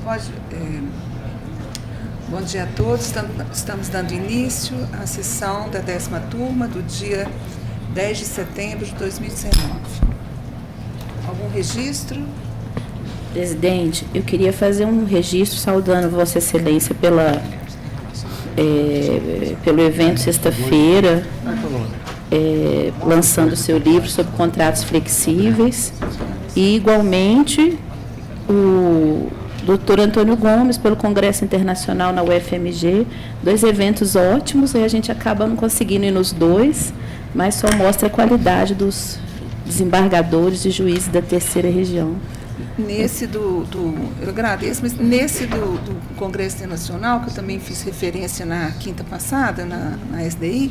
Pode, bom dia a todos. Estamos dando início à sessão da 10ª turma do dia 10 de setembro de 2019. Algum registro? Presidente, eu queria fazer um registro saudando Vossa Excelência pelo evento sexta-feira, lançando o seu livro sobre contratos flexíveis, e igualmente o Dr. Antônio Gomes pelo Congresso Internacional na UFMG, 2 eventos ótimos, e a gente acaba não conseguindo ir nos 2, mas só mostra a qualidade dos desembargadores e juízes da terceira região. Nesse eu agradeço, mas nesse do Congresso Internacional, que eu também fiz referência na quinta passada, na SDI,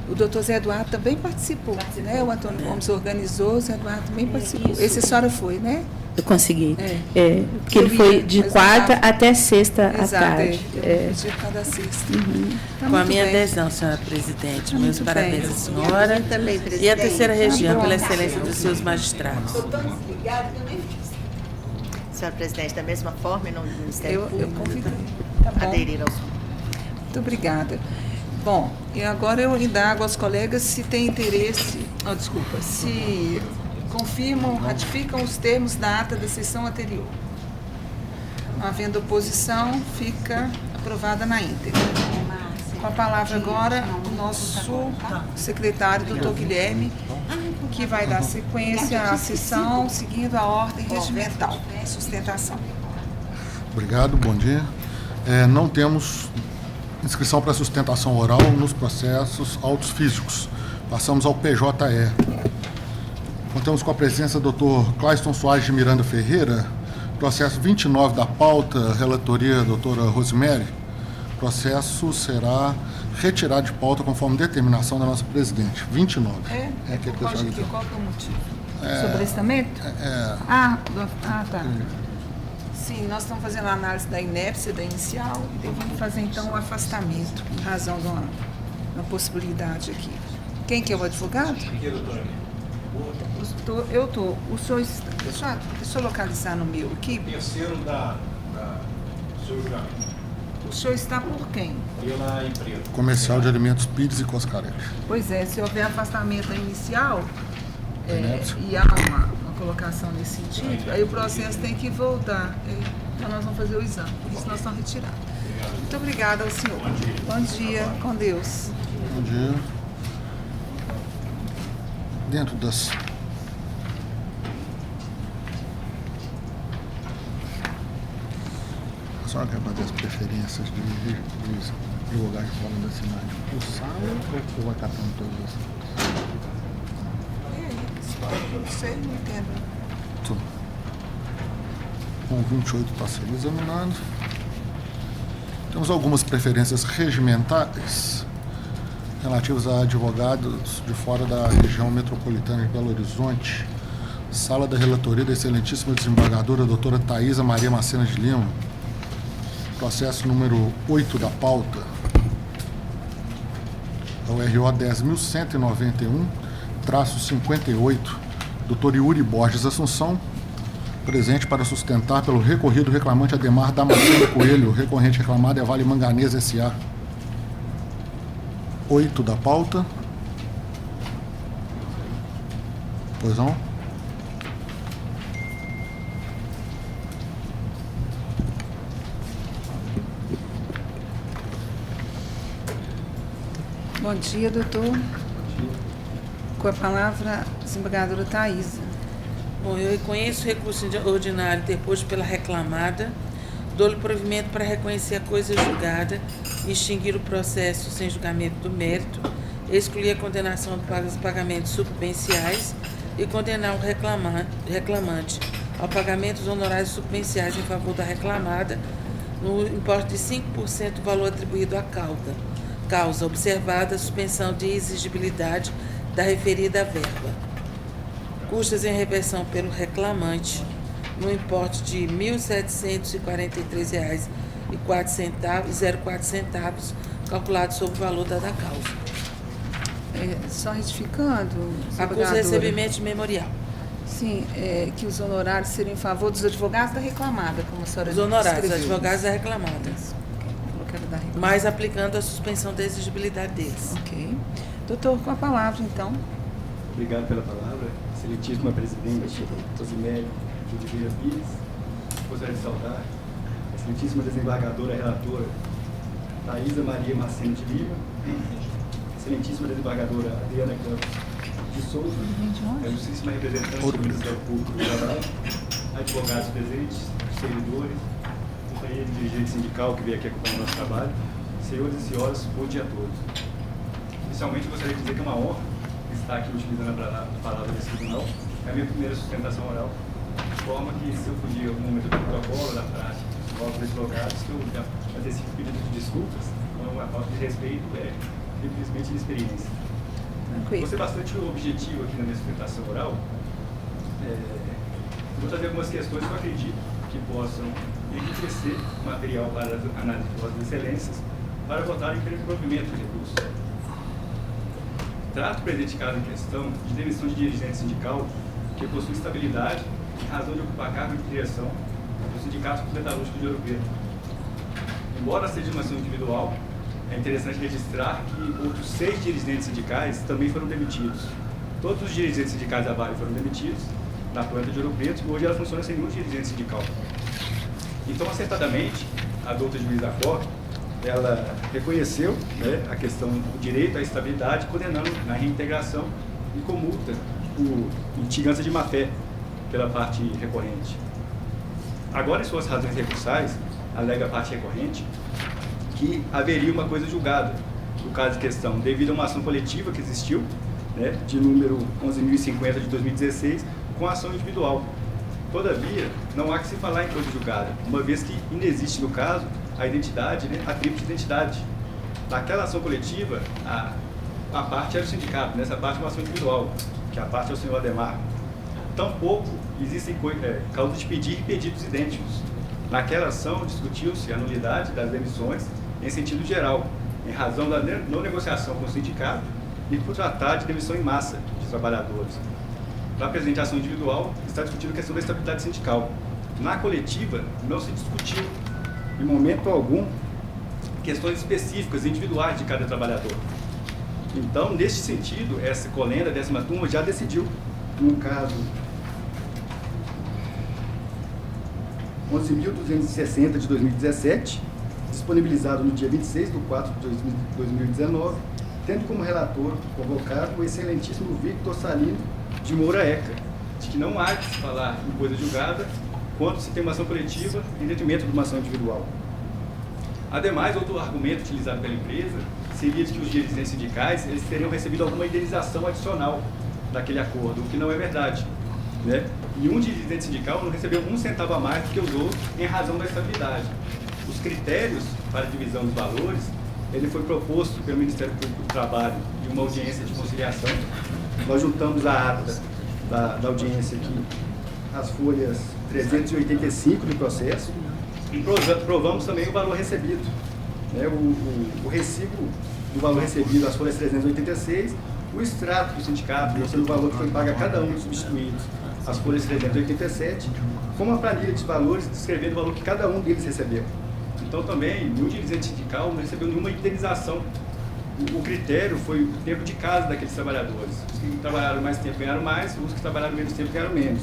o doutor Zé Eduardo também participou, né? O Antônio Gomes organizou, o Zé Eduardo também participou. Esse a senhora foi, né? Eu consegui. Porque ele foi de quarta até sexta à tarde. De cada sexta. Com a minha adesão, senhora presidente. Meus parabéns à senhora e à terceira região pela excelência dos seus magistrados. Senhora presidente, da mesma forma, no Ministério Público, eu convidei. aderir aos... Muito obrigada. Bom, e agora eu indago aos colegas se têm interesse, se confirmam, ratificam os termos da ata da sessão anterior. Havendo oposição, fica aprovada na íntegra. Com a palavra agora o nosso secretário, doutor Guilherme, que vai dar sequência à sessão, seguindo a ordem regimental. Sustentação. Obrigado, bom dia. Não temos inscrição para sustentação oral nos processos autos físicos. Passamos ao PJE. Contamos com a presença do Dr. Cleiston Soares de Miranda Ferreira, processo 29 da pauta, relatoria da doutora Rosemary. O processo será retirado de pauta conforme determinação da nossa presidente. 29. Qual que é o motivo? Sobrestamento? Tá. Sim, nós estamos fazendo a análise da inépcia, da inicial, e devemos fazer então o afastamento, em razão de uma possibilidade aqui. Quem que é o advogado? Eu estou. O senhor está. Deixa eu localizar no meu aqui. Terceiro do seu julgamento. O senhor está por quem? Pela empresa. Comercial de Alimentos Pires e Coscarete. Pois é, se houver afastamento inicial, e há uma colocação nesse sentido, aí o processo tem que voltar. Então nós vamos fazer o exame, por isso nós estamos retirados. Muito obrigada ao senhor. Bom dia, com Deus. Bom dia. Dentro das... A senhora quer fazer as preferências de advogado de fora da cidade por sala ou vai catando todas as... Não sei, não entendo. Tudo. Com 28 está sendo examinado. Temos algumas preferências regimentais relativas a advogados de fora da região metropolitana de Belo Horizonte. Sala da relatoria da excelentíssima desembargadora doutora Thaisa Maria Macena de Lima. Processo número 8 da pauta. É o RO 10.191-58, Dr. Yuri Borges Assunção, presente para sustentar pelo recorrido reclamante Ademar Damasceno Coelho, recorrente reclamado é Vale Manganês S.A. 8 da pauta. Pois não? Bom dia, doutor. Com a palavra, a desembargadora Thaisa. Bom, eu reconheço o recurso ordinário interposto pela reclamada, dou-lhe provimento para reconhecer a coisa julgada, extinguir o processo sem julgamento do mérito, excluir a condenação dos pagamentos subvenciais e condenar o reclamante ao pagamento dos honorários subvenciais em favor da reclamada no importe de 5% do valor atribuído à causa, observada a suspensão de exigibilidade da referida verba. Custas em reversão pelo reclamante no importe de R$ 1.743,04, calculado sobre o valor da causa. Só retificando, Acusa recebimento de memorial. Sim, que os honorários seriam em favor dos advogados da reclamada, como a senhora Os honorários, escreveu. advogados da reclamada, Eu quero dar reclamada. mas aplicando a suspensão da exigibilidade deles. Ok. Doutor, com a palavra, então. Obrigado pela palavra. Excelentíssima presidente, Rosimério de Oliveira Pires, gostaria de saudar. Excelentíssima desembargadora relatora, Thaisa Maria Maceno de Lima. Excelentíssima desembargadora Adriana Campos de Souza. Ilustríssima representante do Ministério Público do Trabalho, advogados presentes, servidores, companheiro de dirigente sindical que veio aqui acompanhar o nosso trabalho, senhores e senhoras, bom dia a todos. Inicialmente, eu gostaria de dizer que é uma honra estar aqui utilizando a palavra desse tribunal. É a minha primeira sustentação oral, de forma que, se eu fugir algum momento do protocolo, da prática, dos órgãos deslocados, que eu já antecipo pedido de desculpas, não é uma falta de respeito, é simplesmente de experiência. Tranquilo. Vou ser bastante objetivo aqui na minha sustentação oral. Vou trazer algumas questões que eu acredito que possam enriquecer o material para a análise de vossas excelências, para votarem pelo provimento de recurso. Trato o presente caso em questão de demissão de dirigente sindical que possui estabilidade em razão de ocupar cargo de direção do Sindicato Metalúrgico de Ouro Preto. Embora seja uma ação individual, é interessante registrar que outros 6 dirigentes sindicais também foram demitidos. Todos os dirigentes sindicais da Vale foram demitidos na planta de Ouro Preto e hoje ela funciona sem nenhum dirigente sindical. Então, acertadamente, a doutora juiz da Corte, ela reconheceu, né, a questão do direito à estabilidade, condenando na reintegração e com multa por litigância de má-fé pela parte recorrente. Agora, em suas razões recursais, alega a parte recorrente que haveria uma coisa julgada no caso de questão, devido a uma ação coletiva que existiu, né, de número 11.050 de 2016, com ação individual. Todavia, não há que se falar em coisa julgada, uma vez que inexiste no caso a identidade, né, a tríplice identidade. Naquela ação coletiva, a parte era o sindicato, nessa parte é uma ação individual, que a parte é o senhor Ademar. Tampouco existem causas de pedir e pedidos idênticos. Naquela ação, discutiu-se a nulidade das demissões em sentido geral, em razão da não negociação com o sindicato e por tratar de demissão em massa de trabalhadores. Na presente ação individual, está discutindo a questão da estabilidade sindical. Na coletiva, não se discutiu, em momento algum, questões específicas, individuais de cada trabalhador. Então, neste sentido, essa colenda, 10ª turma, já decidiu, no caso 11.260 de 2017, disponibilizado no dia 26 de 4 de 2019, tendo como relator convocado o excelentíssimo Victor Salino de Moura Eca, de que não há de se falar em coisa julgada quando se tem uma ação coletiva em detrimento de uma ação individual. Ademais, outro argumento utilizado pela empresa seria de que os dirigentes sindicais eles teriam recebido alguma indenização adicional daquele acordo, o que não é verdade, né? E um dirigente sindical não recebeu 1 centavo a mais do que os outros em razão da estabilidade. Os critérios para a divisão dos valores, ele foi proposto pelo Ministério Público do Trabalho em uma audiência de conciliação. Nós juntamos a ata da audiência aqui, as folhas 385 do processo, e provamos também o valor recebido, né? O recibo do valor recebido, as folhas 386, o extrato do sindicato, mostrando o valor que foi pago a cada um dos substituídos, as folhas 387, com uma planilha de valores descrevendo o valor que cada um deles recebeu. Então também, nenhum dirigente sindical não recebeu nenhuma indenização. O critério foi o tempo de casa daqueles trabalhadores. Os que trabalharam mais tempo ganharam mais, os que trabalharam menos tempo ganharam menos.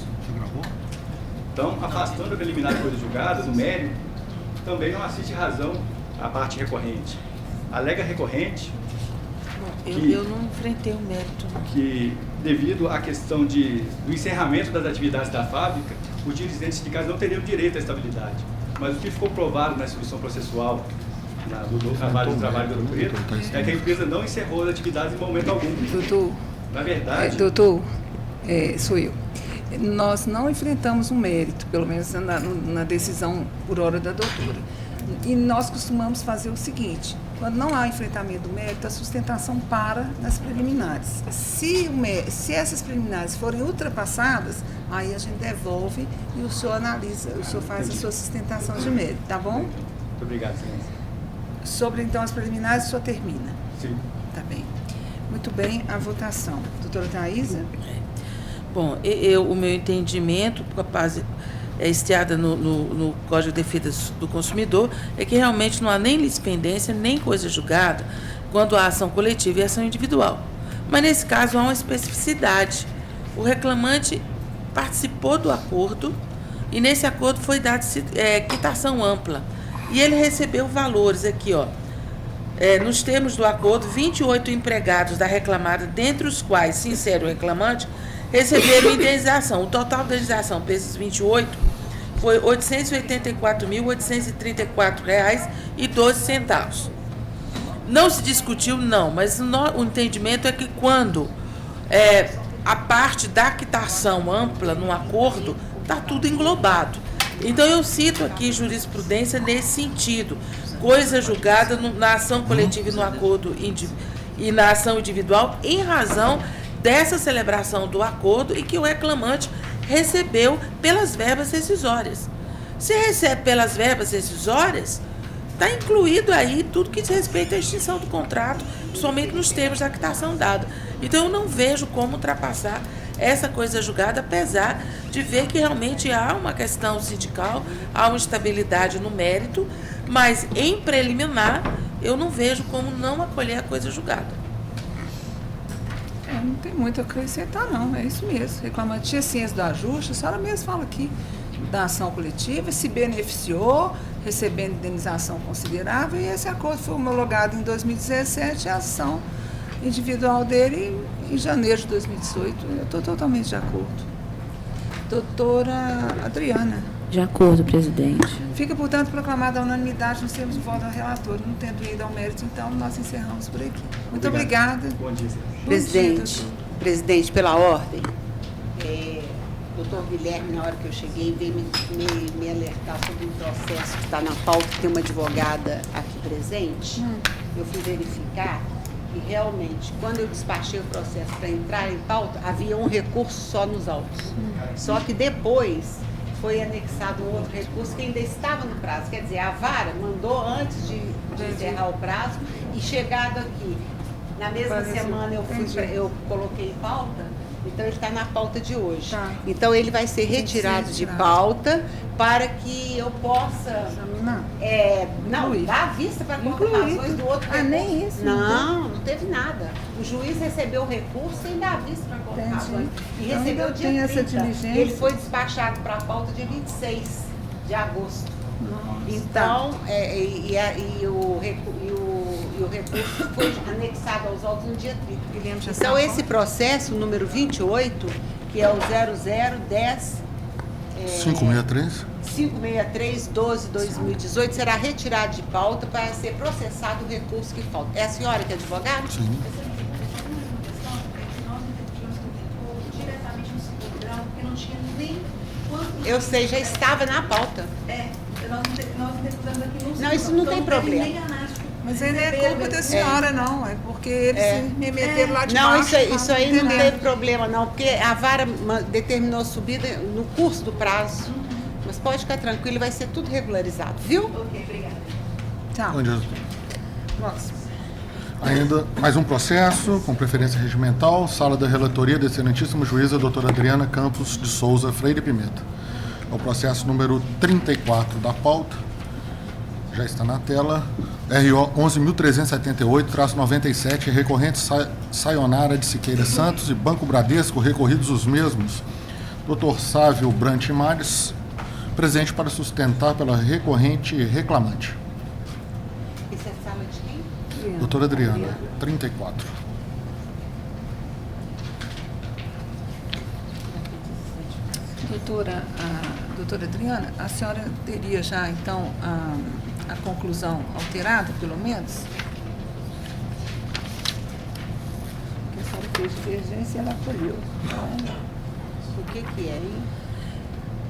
Então, afastando a preliminar de coisa julgada, no mérito, também não assiste razão à parte recorrente. Alega recorrente Eu não enfrentei o mérito. que, devido à questão do encerramento das atividades da fábrica, os dirigentes sindicais não teriam direito à estabilidade. Mas o que ficou provado na instituição processual do trabalho do Ouro Preto é que a empresa não encerrou as atividades em momento algum. Doutor, Na verdade, doutor, sou eu. Nós não enfrentamos um mérito, pelo menos na decisão por hora da doutora. E nós costumamos fazer o seguinte: quando não há enfrentamento do mérito, a sustentação para nas preliminares. Se essas preliminares forem ultrapassadas, aí a gente devolve e o senhor analisa, o senhor faz a sua sustentação de mérito, tá bom? muito obrigado, excelência. Sobre, então, as preliminares, o senhor termina. Sim. Tá bem. Muito bem, a votação. Doutora Thaisa? Bom, o meu entendimento, com a base esteada no Código de Defesa do Consumidor, é que realmente não há nem litispendência, nem coisa julgada quando há ação coletiva e ação individual. Mas, nesse caso, há uma especificidade. O reclamante participou do acordo e, nesse acordo, foi dada quitação ampla. E ele recebeu valores aqui, ó. Nos termos do acordo, 28 empregados da reclamada, dentre os quais se insere o reclamante, receberam indenização. O total da indenização para esses 28 foi R$ 884.834,12. Não se discutiu, não, mas o entendimento é que quando a parte da quitação ampla no acordo, está tudo englobado. Então, eu cito aqui jurisprudência nesse sentido. Coisa julgada na ação coletiva e no acordo e na ação individual, em razão dessa celebração do acordo e que o reclamante recebeu pelas verbas rescisórias. Se recebe pelas verbas rescisórias, está incluído aí tudo que diz respeito à extinção do contrato, somente nos termos da quitação dada. Então, eu não vejo como ultrapassar essa coisa julgada, apesar de ver que realmente há uma questão sindical, há uma estabilidade no mérito, mas em preliminar, eu não vejo como não acolher a coisa julgada. Não tem muito a acrescentar, não. É isso mesmo. Reclamante tinha ciência do ajuste, a senhora mesmo fala aqui da ação coletiva, se beneficiou, recebendo indenização considerável, e esse acordo foi homologado em 2017, a ação individual dele em janeiro de 2018. Eu estou totalmente de acordo. Doutora Adriana. De acordo, presidente. Fica, portanto, proclamada a unanimidade nos termos de voto da relatora. Não tendo ido ao mérito, então, nós encerramos por aqui. Muito obrigada. Bom dia, senhor. Presidente, pela ordem, doutor Guilherme, na hora que eu cheguei, veio me alertar sobre um processo que está na pauta, que tem uma advogada aqui presente. Eu fui verificar e, realmente, quando eu despachei o processo para entrar em pauta, havia um recurso só nos autos. Só que depois foi anexado um outro recurso que ainda estava no prazo. Quer dizer, a vara mandou antes de encerrar o prazo e chegado aqui. Na mesma semana eu coloquei em pauta, então ele está na pauta de hoje. Tá. Então ele vai ser retirado de pauta para que eu possa dar à vista para comprovações do outro recurso. Nem isso? Não teve nada. O juiz recebeu o recurso sem dar à vista para comprovações. E Então, recebeu ainda dia tem 30. essa diligência. Ele foi despachado para a pauta dia 26 de agosto. Nossa, Então, o recurso foi anexado aos autos no dia 30. Guilherme já Então, sabe esse processo, número 28, que é o 0010 563. 563/12/2018, será retirado de pauta para ser processado o recurso que falta. É a senhora que é advogada? Sim. Eu sei, já estava na pauta. Não, isso não tem problema. Mas aí não é culpa da senhora, não. É porque eles se remeteram lá de Não, baixo. isso aí não entendendo? teve problema, não, porque a vara determinou a subida no curso do prazo. Mas pode ficar tranquilo, vai ser tudo regularizado, viu? Ok, obrigada. Tchau. Bom dia. Próximo. Ainda mais um processo, com preferência regimental, sala da relatoria da excelentíssima juíza doutora Adriana Campos de Souza Freire Pimenta. É o processo número 34 da pauta, já está na tela, RO 11.378-97, recorrente Sayonara de Siqueira Santos e Banco Bradesco, recorridos os mesmos, Dr. Sávio Brant Mares, presente para sustentar pela recorrente reclamante. Isso é sala de quem? Doutora Adriana, 34. Doutora Adriana, a senhora teria já, então, a conclusão alterada, pelo menos? Porque a senhora fez divergência e ela acolheu. O que é, hein?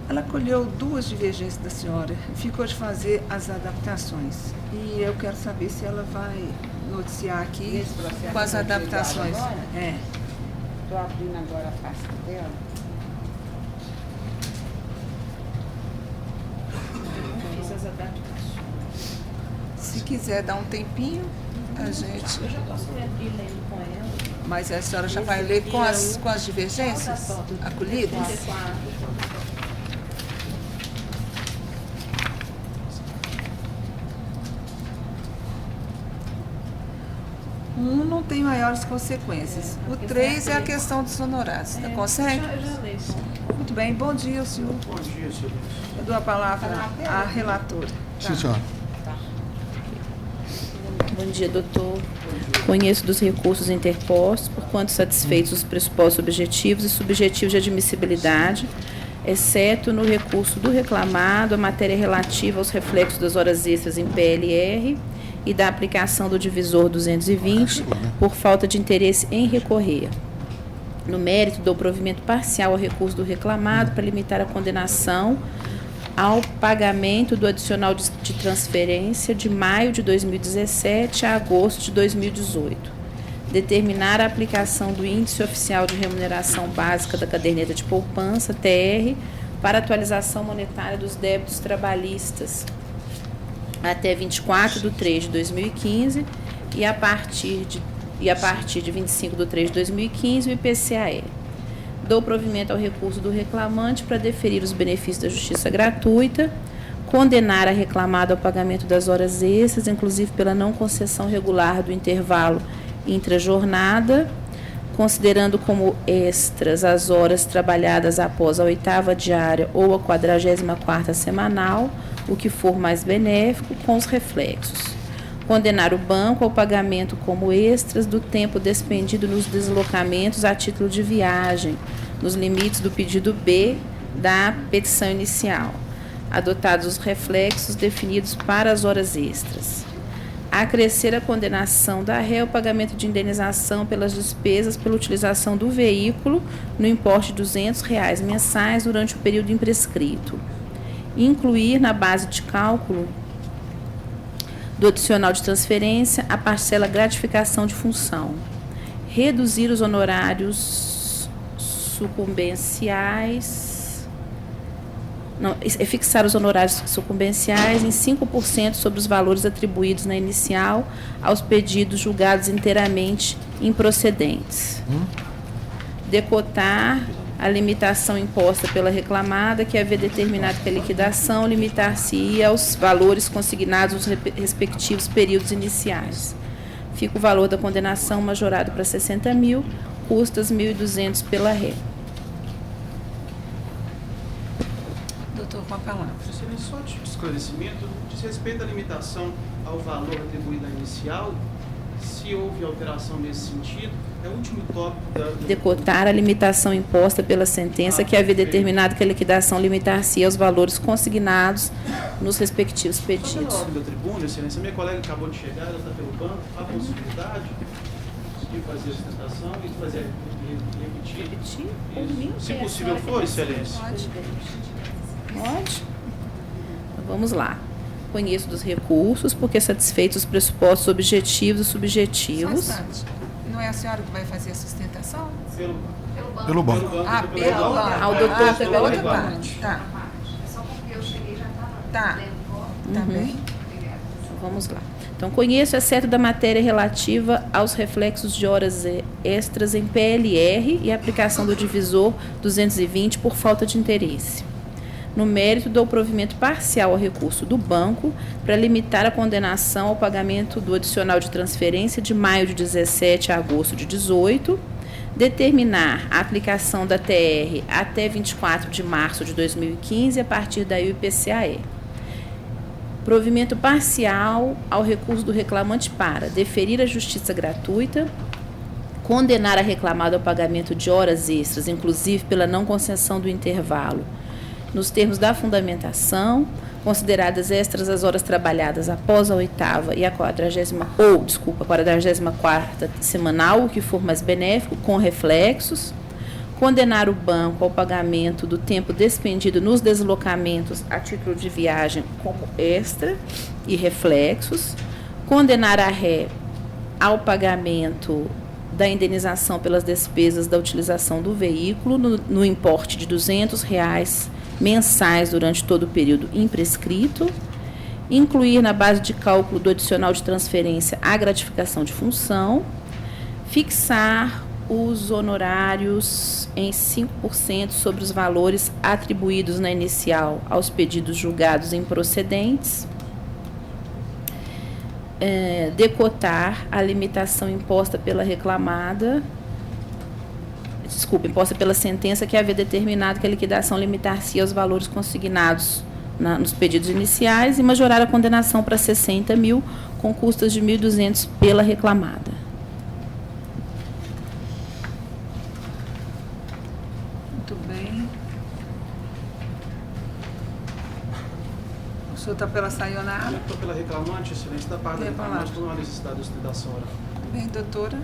Ela acolheu 2 divergências da senhora e ficou de fazer as adaptações. E eu quero saber se ela vai noticiar aqui Esse processo com as vai ser adaptações. agora? Estou abrindo agora a pasta dela. Essas adaptações. Se quiser dar um tempinho, a gente... Eu já posso ir lendo com ela. Mas a senhora já vai ler com as divergências acolhidas? Não tem maiores consequências. O 3 é a questão dos honorários. Consegue? Muito bem. Bom dia, senhor. Bom dia, senhor. Eu dou a palavra à relatora. Sim, senhora. Bom dia, doutor. Conheço dos recursos interpostos, por quanto satisfeitos os pressupostos objetivos e subjetivos de admissibilidade, exceto no recurso do reclamado, a matéria relativa aos reflexos das horas extras em PLR e da aplicação do divisor 220, por falta de interesse em recorrer. No mérito, dou provimento parcial ao recurso do reclamado para limitar a condenação ao pagamento do adicional de transferência de maio de 2017 a agosto de 2018. Determinar a aplicação do Índice Oficial de Remuneração Básica da Caderneta de Poupança, TR, para atualização monetária dos débitos trabalhistas até 24/3/2015 e a partir de 25/3/2015 o IPCAE. Dou provimento ao recurso do reclamante para deferir os benefícios da justiça gratuita, condenar a reclamada ao pagamento das horas extras, inclusive pela não concessão regular do intervalo intrajornada, considerando como extras as horas trabalhadas após a 8ª diária ou a 44ª semanal, o que for mais benéfico, com os reflexos. Condenar o banco ao pagamento como extras do tempo despendido nos deslocamentos a título de viagem, nos limites do pedido B da petição inicial, adotados os reflexos definidos para as horas extras. Acrescer a condenação da ré ao pagamento de indenização pelas despesas pela utilização do veículo no importe de R$200 mensais durante o período imprescrito. Incluir na base de cálculo do adicional de transferência a parcela gratificação de função. Reduzir os honorários sucumbenciais. Fixar os honorários sucumbenciais em 5% sobre os valores atribuídos na inicial aos pedidos julgados inteiramente improcedentes. Decotar a limitação imposta pela reclamada, que havia determinado que a liquidação limitar-se-ia aos valores consignados nos respectivos períodos iniciais. Fica o valor da condenação majorado para 60 mil, custas 1.200 pela ré. Doutor, com a palavra. Excelência, só de esclarecimento, diz respeito à limitação ao valor atribuído à inicial, se houve alteração nesse sentido, é o último tópico da... Decotar a limitação imposta pela sentença, que havia determinado que a liquidação limitar-se aos valores consignados nos respectivos Só pedidos. pela ordem da tribuna, excelência, minha colega acabou de chegar, ela está pelo banco, há possibilidade de fazer a sustentação e de fazer repetir. Isso. Se possível for, excelência. Pode. Então, vamos lá. Conheço dos recursos, porque satisfeitos os pressupostos objetivos e subjetivos. Só um instante. Não é a senhora que vai fazer a sustentação? Pelo banco. Pelo banco. Ao doutor pela outra pelo parte. Tá. É só porque eu cheguei já estava Tá. Tá bem. Então, vamos lá. Então, conheço, exceto da matéria relativa aos reflexos de horas extras em PLR e a aplicação do divisor 220 por falta de interesse. No mérito, dou provimento parcial ao recurso do banco para limitar a condenação ao pagamento do adicional de transferência de maio de 17 a agosto de 18, determinar a aplicação da TR até 24 de março de 2015 a partir daí o IPCAE. Provimento parcial ao recurso do reclamante para deferir a justiça gratuita, condenar a reclamada ao pagamento de horas extras, inclusive pela não concessão do intervalo, nos termos da fundamentação, consideradas extras as horas trabalhadas após a 8ª e a 44ª semanal, o que for mais benéfico, com reflexos. Condenar o banco ao pagamento do tempo despendido nos deslocamentos a título de viagem como extra e reflexos. Condenar a ré ao pagamento da indenização pelas despesas da utilização do veículo no importe de R$200 mensais durante todo o período imprescrito, incluir na base de cálculo do adicional de transferência a gratificação de função, fixar os honorários em 5% sobre os valores atribuídos na inicial aos pedidos julgados improcedentes, decotar a limitação imposta pela sentença que havia determinado que a liquidação limitasse aos valores consignados nos pedidos iniciais e majorar a condenação para 60 mil, com custas de 1.200 pela reclamada. Muito bem. O senhor está pela sayonara? Estou pela reclamante, excelência, da parte da reclamante, por uma necessidade de ostentação oral. Bem, doutora.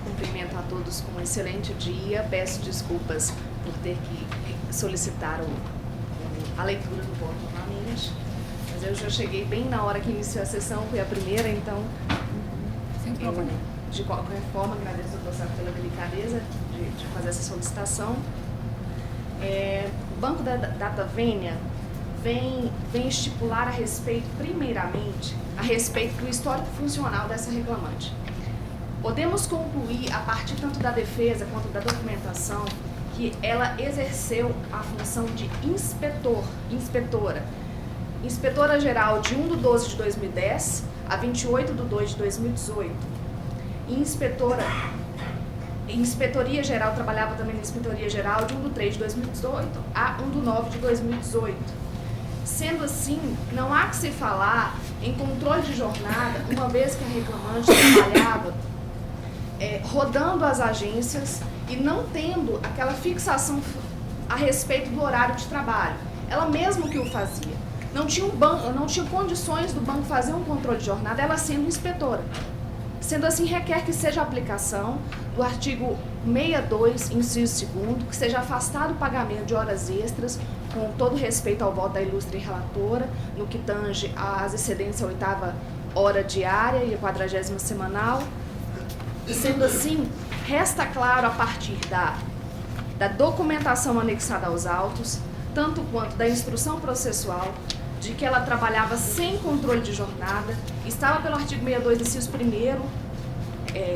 Cumprimento a todos com um excelente dia. Peço desculpas por ter que solicitar a leitura do voto novamente. Mas eu já cheguei bem na hora que iniciou a sessão, foi a primeira, então... Sem problema. De qualquer forma, agradeço ao doutor pela delicadeza de fazer essa solicitação. O Banco da Data Vênia vem estipular primeiramente, a respeito do histórico funcional dessa reclamante. Podemos concluir, a partir tanto da defesa quanto da documentação, que ela exerceu a função de inspetora-geral de 1/12 de 2010 a 28/2 de 2018. E inspetoria-geral, trabalhava também na inspetoria-geral de 1/3 de 2018 a 1/9 de 2018. Sendo assim, não há que se falar em controle de jornada, uma vez que a reclamante trabalhava rodando as agências e não tendo aquela fixação a respeito do horário de trabalho. Ela mesma que o fazia. Não tinha condições do banco fazer um controle de jornada, ela sendo inspetora. Sendo assim, requer que seja a aplicação do artigo 62, inciso 2º, que seja afastado o pagamento de horas extras, com todo respeito ao voto da ilustre relatora, no que tange às excedentes à 8ª hora diária e a 40ª semanal. Sendo assim, resta claro a partir da documentação anexada aos autos, tanto quanto da instrução processual, de que ela trabalhava sem controle de jornada, estava pelo artigo 62, inciso 1º,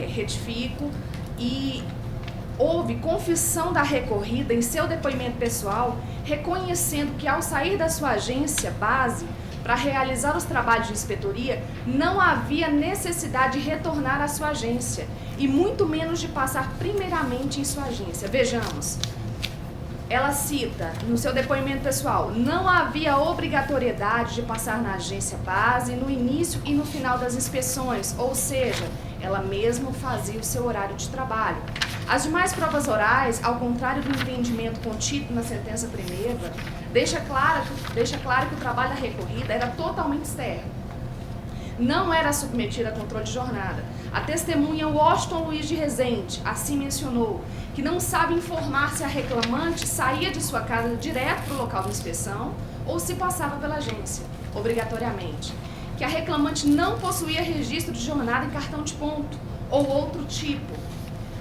retifico, e houve confissão da recorrida em seu depoimento pessoal, reconhecendo que ao sair da sua agência base para realizar os trabalhos de inspetoria, não havia necessidade de retornar à sua agência, e muito menos de passar primeiramente em sua agência. Vejamos, ela cita no seu depoimento pessoal, não havia obrigatoriedade de passar na agência base no início e no final das inspeções, ou seja, ela mesma fazia o seu horário de trabalho. As demais provas orais, ao contrário do entendimento contido na sentença primeira, deixa claro que o trabalho da recorrida era totalmente externo. Não era submetida a controle de jornada. A testemunha Washington Luiz de Rezende assim mencionou que não sabe informar se a reclamante saía de sua casa direto para o local de inspeção ou se passava pela agência, obrigatoriamente. Que a reclamante não possuía registro de jornada em cartão de ponto ou outro tipo.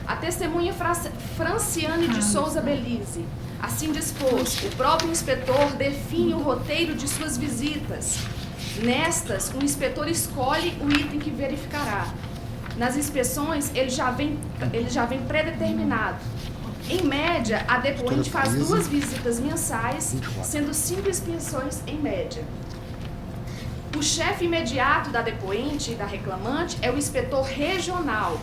A testemunha Franciane de Souza Belize assim dispôs, o próprio inspetor define o roteiro de suas visitas. Nestas, o inspetor escolhe o item que verificará. Nas inspeções, ele já vem predeterminado. Em média, a depoente faz 2 visitas mensais, sendo 5 inspeções em média. O chefe imediato da depoente e da reclamante é o inspetor regional,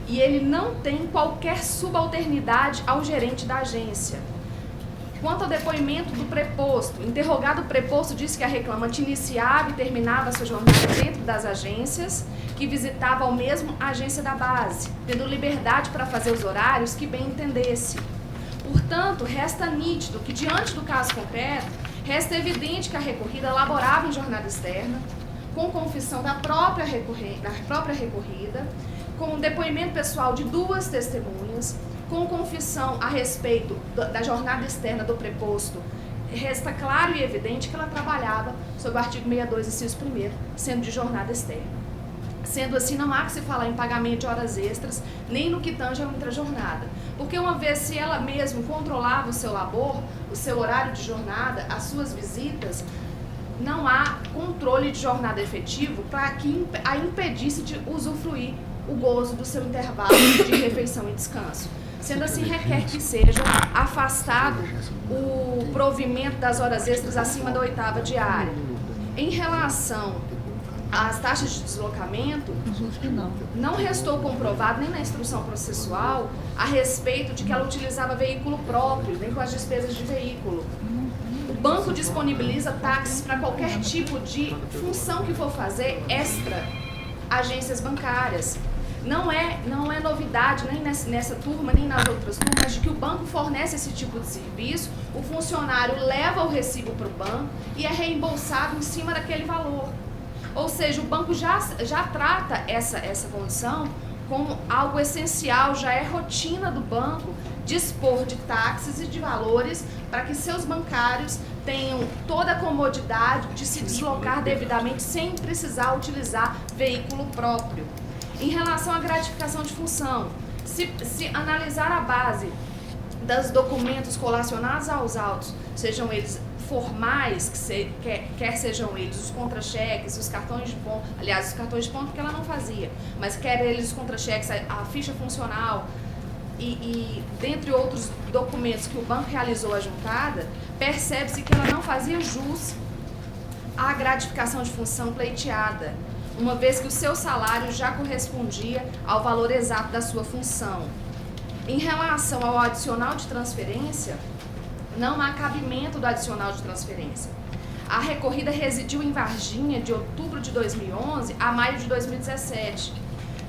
e ele não tem qualquer subalternidade ao gerente da agência. Quanto ao depoimento do preposto, o interrogado preposto disse que a reclamante iniciava e terminava sua jornada dentro das agências, que visitava ao mesmo a agência da base, tendo liberdade para fazer os horários que bem entendesse. Portanto, resta nítido que, diante do caso concreto, resta evidente que a recorrida elaborava em jornada externa, com confissão da própria recorrida, com depoimento pessoal de 2 testemunhas, com confissão a respeito da jornada externa do preposto resta claro e evidente que ela trabalhava sob o artigo 62, inciso 1º, sendo de jornada externa. Sendo assim, não há que se falar em pagamento de horas extras, nem no que tange a intrajornada. Porque uma vez se ela mesma controlava o seu labor, o seu horário de jornada, as suas visitas, não há controle de jornada efetivo para que a impedisse de usufruir o gozo do seu intervalo de refeição e descanso. Sendo assim, requer que seja afastado o provimento das horas extras acima da 8ª diária. Em relação às taxas de deslocamento, não restou comprovado nem na instrução processual a respeito de que ela utilizava veículo próprio, nem com as despesas de veículo. O banco disponibiliza táxis para qualquer tipo de função que for fazer extra agências bancárias. Não é novidade nem nessa turma, nem nas outras turmas, de que o banco fornece esse tipo de serviço, o funcionário leva o recibo para o banco e é reembolsado em cima daquele valor. Ou seja, o banco já trata essa condição como algo essencial, já é rotina do banco dispor de táxis e de valores para que seus bancários tenham toda a comodidade de se deslocar devidamente sem precisar utilizar veículo próprio. Em relação à gratificação de função, se analisar a base dos documentos colacionados aos autos, sejam eles formais, quer sejam eles os contra-cheques, os cartões de ponto, aliás, os cartões de ponto que ela não fazia, mas quer eles os contra-cheques, a ficha funcional e dentre outros documentos que o banco realizou a juntada, percebe-se que ela não fazia jus à gratificação de função pleiteada, uma vez que o seu salário já correspondia ao valor exato da sua função. Em relação ao adicional de transferência, não há cabimento do adicional de transferência. A recorrida residiu em Varginha de outubro de 2011 a maio de 2017.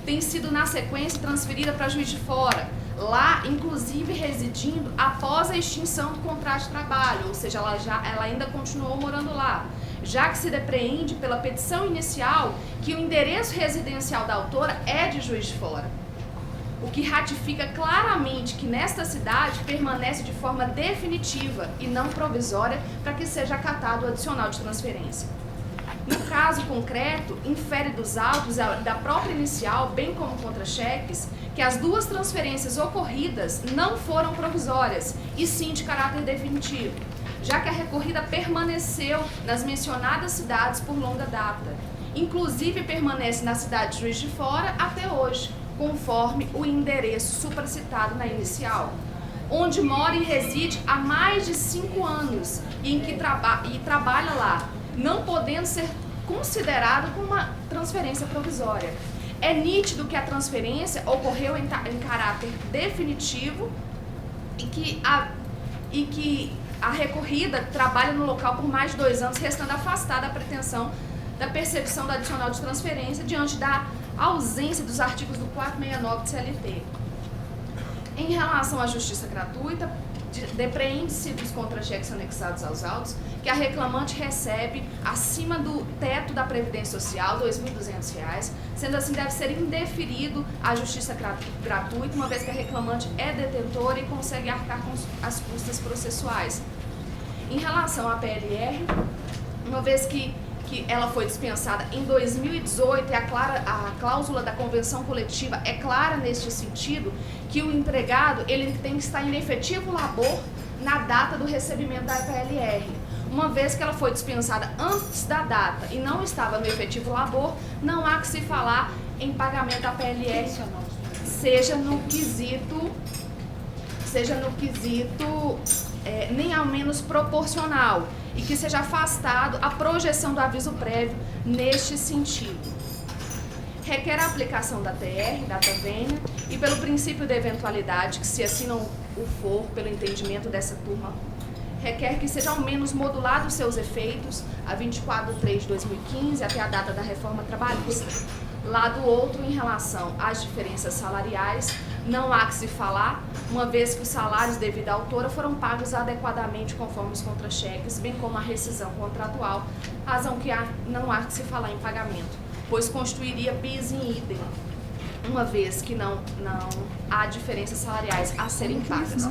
Tem sido, na sequência, transferida para Juiz de Fora, lá, inclusive, residindo após a extinção do contrato de trabalho, ou seja, ela ainda continuou morando lá, já que se depreende pela petição inicial que o endereço residencial da autora é de Juiz de Fora, o que ratifica claramente que nesta cidade permanece de forma definitiva e não provisória para que seja acatado o adicional de transferência. No caso concreto, infere dos autos da própria inicial, bem como contra-cheques, que as duas transferências ocorridas não foram provisórias, e sim de caráter definitivo, já que a recorrida permaneceu nas mencionadas cidades por longa data. Inclusive permanece na cidade de Juiz de Fora até hoje, conforme o endereço supracitado na inicial, onde mora e reside há mais de 5 anos e trabalha lá, não podendo ser considerado como uma transferência provisória. É nítido que a transferência ocorreu em caráter definitivo e que a recorrida trabalha no local por mais de 2 anos, restando afastada a pretensão da percepção do adicional de transferência diante da ausência dos artigos do 469 do CLT. Em relação à justiça gratuita, depreende-se dos contra-cheques anexados aos autos que a reclamante recebe acima do teto da Previdência Social, R$ 2.200, sendo assim deve ser indeferido a justiça gratuita, uma vez que a reclamante é detentora e consegue arcar com as custas processuais. Em relação à PLR, uma vez que ela foi dispensada em 2018 e a cláusula da convenção coletiva é clara neste sentido, que o empregado ele tem que estar em efetivo labor na data do recebimento da PLR. Uma vez que ela foi dispensada antes da data e não estava no efetivo labor, não há que se falar em pagamento da PLR, seja no quesito nem ao menos proporcional, e que seja afastado a projeção do aviso prévio neste sentido. Requer a aplicação da TR, data vênia, e pelo princípio da eventualidade, que se assim não o for, pelo entendimento dessa turma, requer que seja ao menos modulado os seus efeitos a 24/3/2015 até a data da reforma trabalhista. Lado outro, em relação às diferenças salariais, não há que se falar, uma vez que os salários devido à autora foram pagos adequadamente conforme os contra-cheques, bem como a rescisão contratual, razão que não há que se falar em pagamento, pois constituiria bis in idem, uma vez que não há diferenças salariais a serem pagas.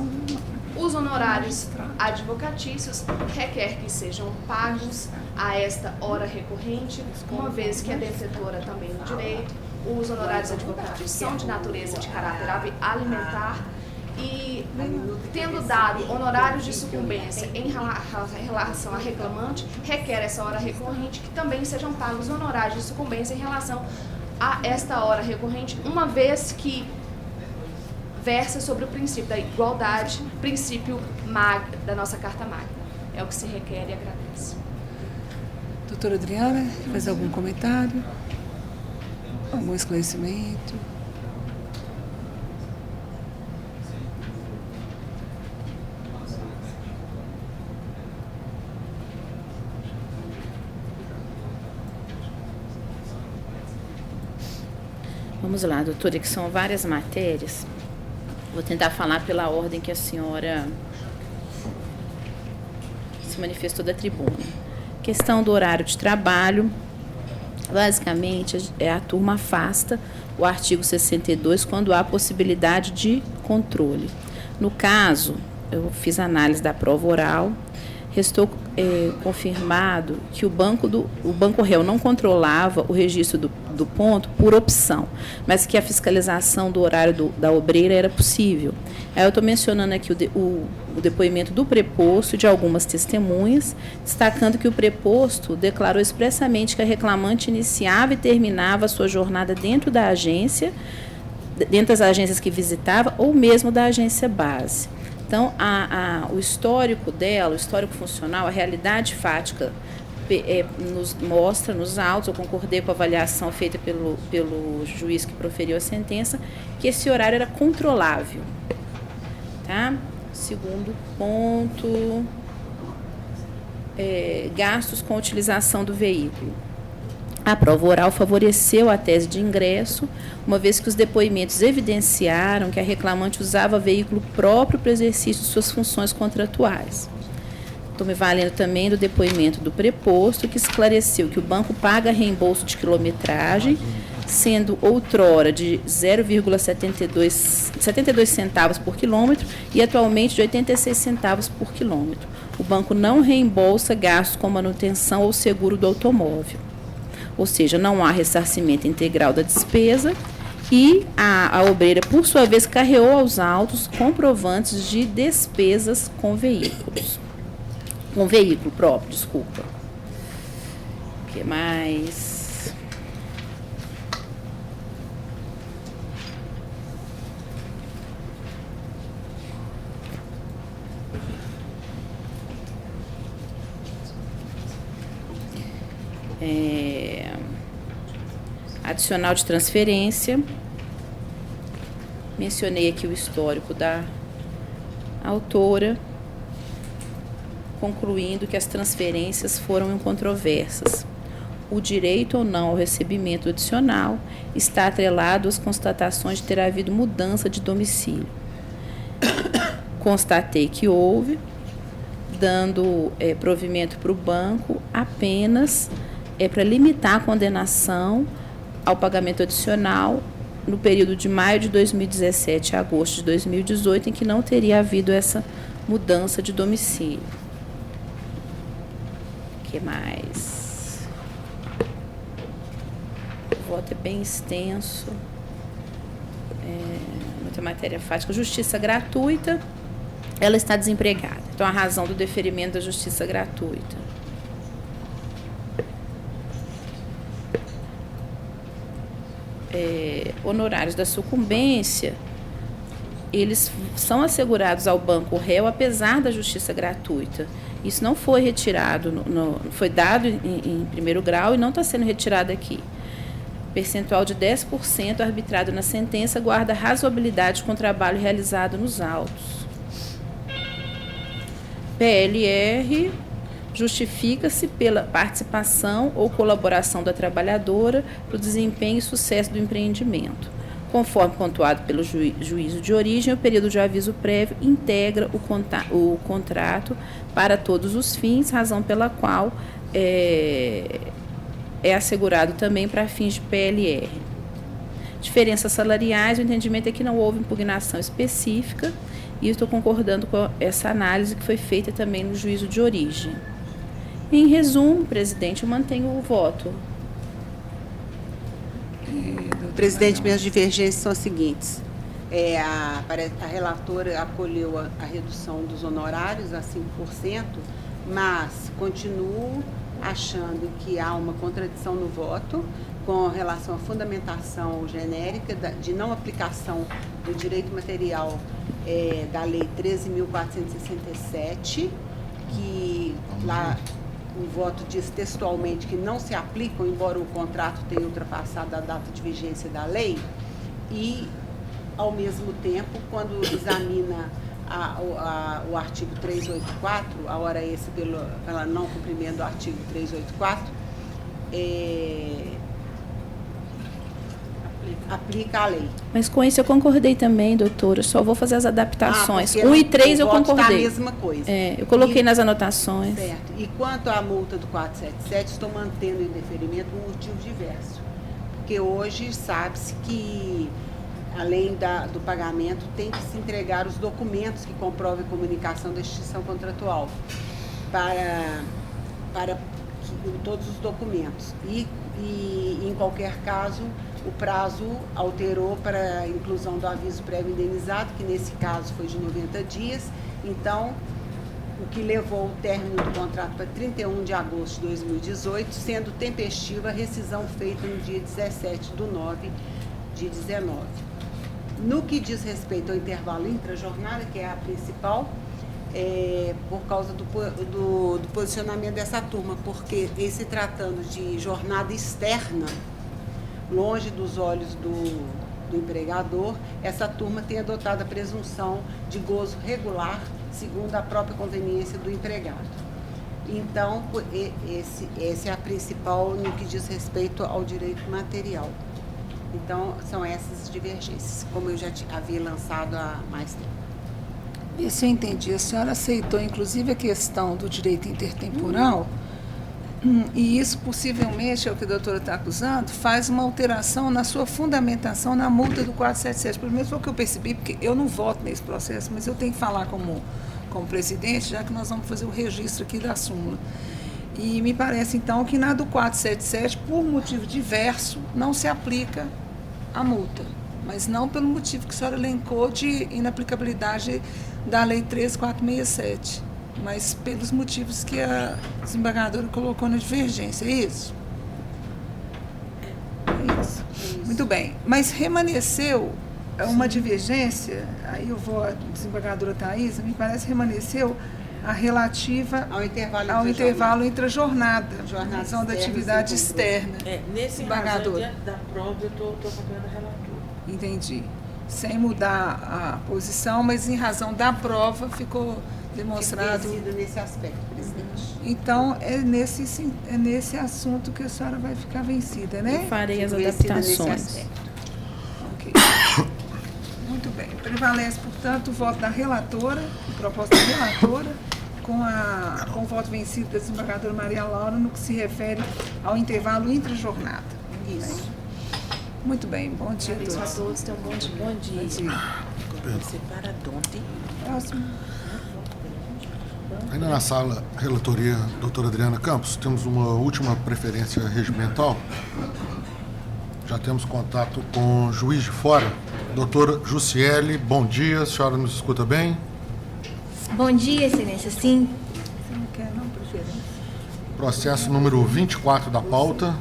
Os honorários advocatícios requer que sejam pagos a esta hora recorrente, uma vez que é detentora também do direito. Os honorários advocatícios são de natureza de caráter alimentar e, tendo dado honorários de sucumbência em relação a reclamante, requer essa hora recorrente que também sejam pagos honorários de sucumbência em relação a esta hora recorrente, uma vez que versa sobre o princípio da igualdade, princípio magno da nossa Carta Magna. É o que se requer e agradece. Doutora Adriana, faz algum comentário? Algum esclarecimento? Vamos lá, doutora, que são várias matérias. Vou tentar falar pela ordem que a senhora se manifestou da tribuna. Questão do horário de trabalho. Basicamente, a turma afasta o artigo 62 quando há possibilidade de controle. No caso, eu fiz análise da prova oral, restou confirmado que o banco réu não controlava o registro do ponto por opção, mas que a fiscalização do horário da obreira era possível. Aí eu estou mencionando aqui o depoimento do preposto e de algumas testemunhas, destacando que o preposto declarou expressamente que a reclamante iniciava e terminava a sua jornada dentro da agência, dentro das agências que visitava, ou mesmo da agência base. Então, o histórico dela, o histórico funcional, a realidade fática nos mostra nos autos, eu concordei com a avaliação feita pelo juiz que proferiu a sentença, que esse horário era controlável. Tá? Segundo ponto, gastos com a utilização do veículo. A prova oral favoreceu a tese de ingresso, uma vez que os depoimentos evidenciaram que a reclamante usava veículo próprio para o exercício de suas funções contratuais. Estou me valendo também do depoimento do preposto, que esclareceu que o banco paga reembolso de quilometragem, sendo outrora de 0,72 centavos por quilômetro e atualmente de 86 centavos por quilômetro. O banco não reembolsa gastos com manutenção ou seguro do automóvel. Ou seja, não há ressarcimento integral da despesa e a obreira, por sua vez, carreou aos autos comprovantes de despesas com veículos. Com veículo próprio, desculpa. O que mais? Adicional de transferência. Mencionei aqui o histórico da autora, concluindo que as transferências foram incontroversas. O direito ou não ao recebimento adicional está atrelado às constatações de ter havido mudança de domicílio. Constatei que houve, dando provimento para o banco apenas para limitar a condenação ao pagamento adicional no período de maio de 2017 a agosto de 2018, em que não teria havido essa mudança de domicílio. O que mais? O voto é bem extenso. Muita matéria fática. Justiça gratuita, ela está desempregada. Então, a razão do deferimento da justiça gratuita. Honorários da sucumbência, eles são assegurados ao banco réu apesar da justiça gratuita. Isso não foi retirado, foi dado em primeiro grau e não está sendo retirado aqui. Percentual de 10% arbitrado na sentença guarda razoabilidade com o trabalho realizado nos autos. PLR justifica-se pela participação ou colaboração da trabalhadora para o desempenho e sucesso do empreendimento. Conforme pontuado pelo juízo de origem, o período de aviso prévio integra o contrato para todos os fins, razão pela qual é assegurado também para fins de PLR. Diferenças salariais, o entendimento é que não houve impugnação específica e estou concordando com essa análise que foi feita também no juízo de origem. Em resumo, presidente, eu mantenho o voto. Presidente, minhas divergências são as seguintes. A relatora acolheu a redução dos honorários a 5%, mas continuo achando que há uma contradição no voto com relação à fundamentação genérica de não aplicação do direito material da Lei 13.467, que lá o voto diz textualmente que não se aplicam, embora o contrato tenha ultrapassado a data de vigência da lei, e, ao mesmo tempo, quando examina o artigo 384, a hora extra pela não cumprimento do artigo 384, aplica a lei. Mas com isso eu concordei também, doutora. Eu só vou fazer as adaptações. 1 e 3 eu concordei. Tá a mesma coisa. Eu coloquei nas anotações. Certo. E quanto à multa do 477, estou mantendo em deferimento um motivo diverso. Porque hoje sabe-se que, além do pagamento, tem que se entregar os documentos que comprovem a comunicação da extinção contratual para todos os documentos. E, em qualquer caso, o prazo alterou para a inclusão do aviso prévio indenizado, que nesse caso foi de 90 dias. Então, o que levou o término do contrato para 31 de agosto de 2018, sendo tempestiva a rescisão feita no dia 17/9 de 19. No que diz respeito ao intervalo intra-jornada, que é a principal, por causa do posicionamento dessa turma, porque em se tratando de jornada externa, longe dos olhos do empregador, essa turma tem adotado a presunção de gozo regular, segundo a própria conveniência do empregado. Então, essa é a principal no que diz respeito ao direito material. Então, são essas divergências, como eu já havia lançado há mais tempo. Vê se eu entendi. A senhora aceitou, inclusive, a questão do direito intertemporal, e isso, possivelmente, é o que a doutora está acusando, faz uma alteração na sua fundamentação na multa do 477. Pelo menos foi o que eu percebi, porque eu não voto nesse processo, mas eu tenho que falar como presidente, já que nós vamos fazer o registro aqui da súmula. E me parece, então, que na do 477, por motivo diverso, não se aplica a multa, mas não pelo motivo que a senhora elencou de inaplicabilidade da Lei 13.467, mas pelos motivos que a desembargadora colocou na divergência, é isso? É isso. Muito bem, mas remanesceu uma divergência, aí eu vou, a desembargadora Thaís, me parece que remanesceu a relativa ao intervalo intra-jornada, razão da atividade externa. Nesse razão da prova, eu estou acompanhando a relatora. Entendi. Sem mudar a posição, mas em razão da prova ficou demonstrado. Nesse aspecto, presidente. Então, é nesse assunto que a senhora vai ficar vencida, né? Eu farei as adaptações. Ok. Muito bem. Prevalece, portanto, o voto da relatora, a proposta da relatora, com o voto vencido da desembargadora Maria Laura, no que se refere ao intervalo intra-jornada. Isso. Muito bem. Bom dia a todos. Tenham um bom dia. Bom dia. Separa donde? Próximo. Ainda na sala, relatoria, doutora Adriana Campos, temos uma última preferência regimental. Já temos contato com o juiz de fora, doutora Jussiele. Bom dia, a senhora nos escuta bem? Bom dia, excelência, sim. Você não quer, não, preferência? Processo número 24 da pauta.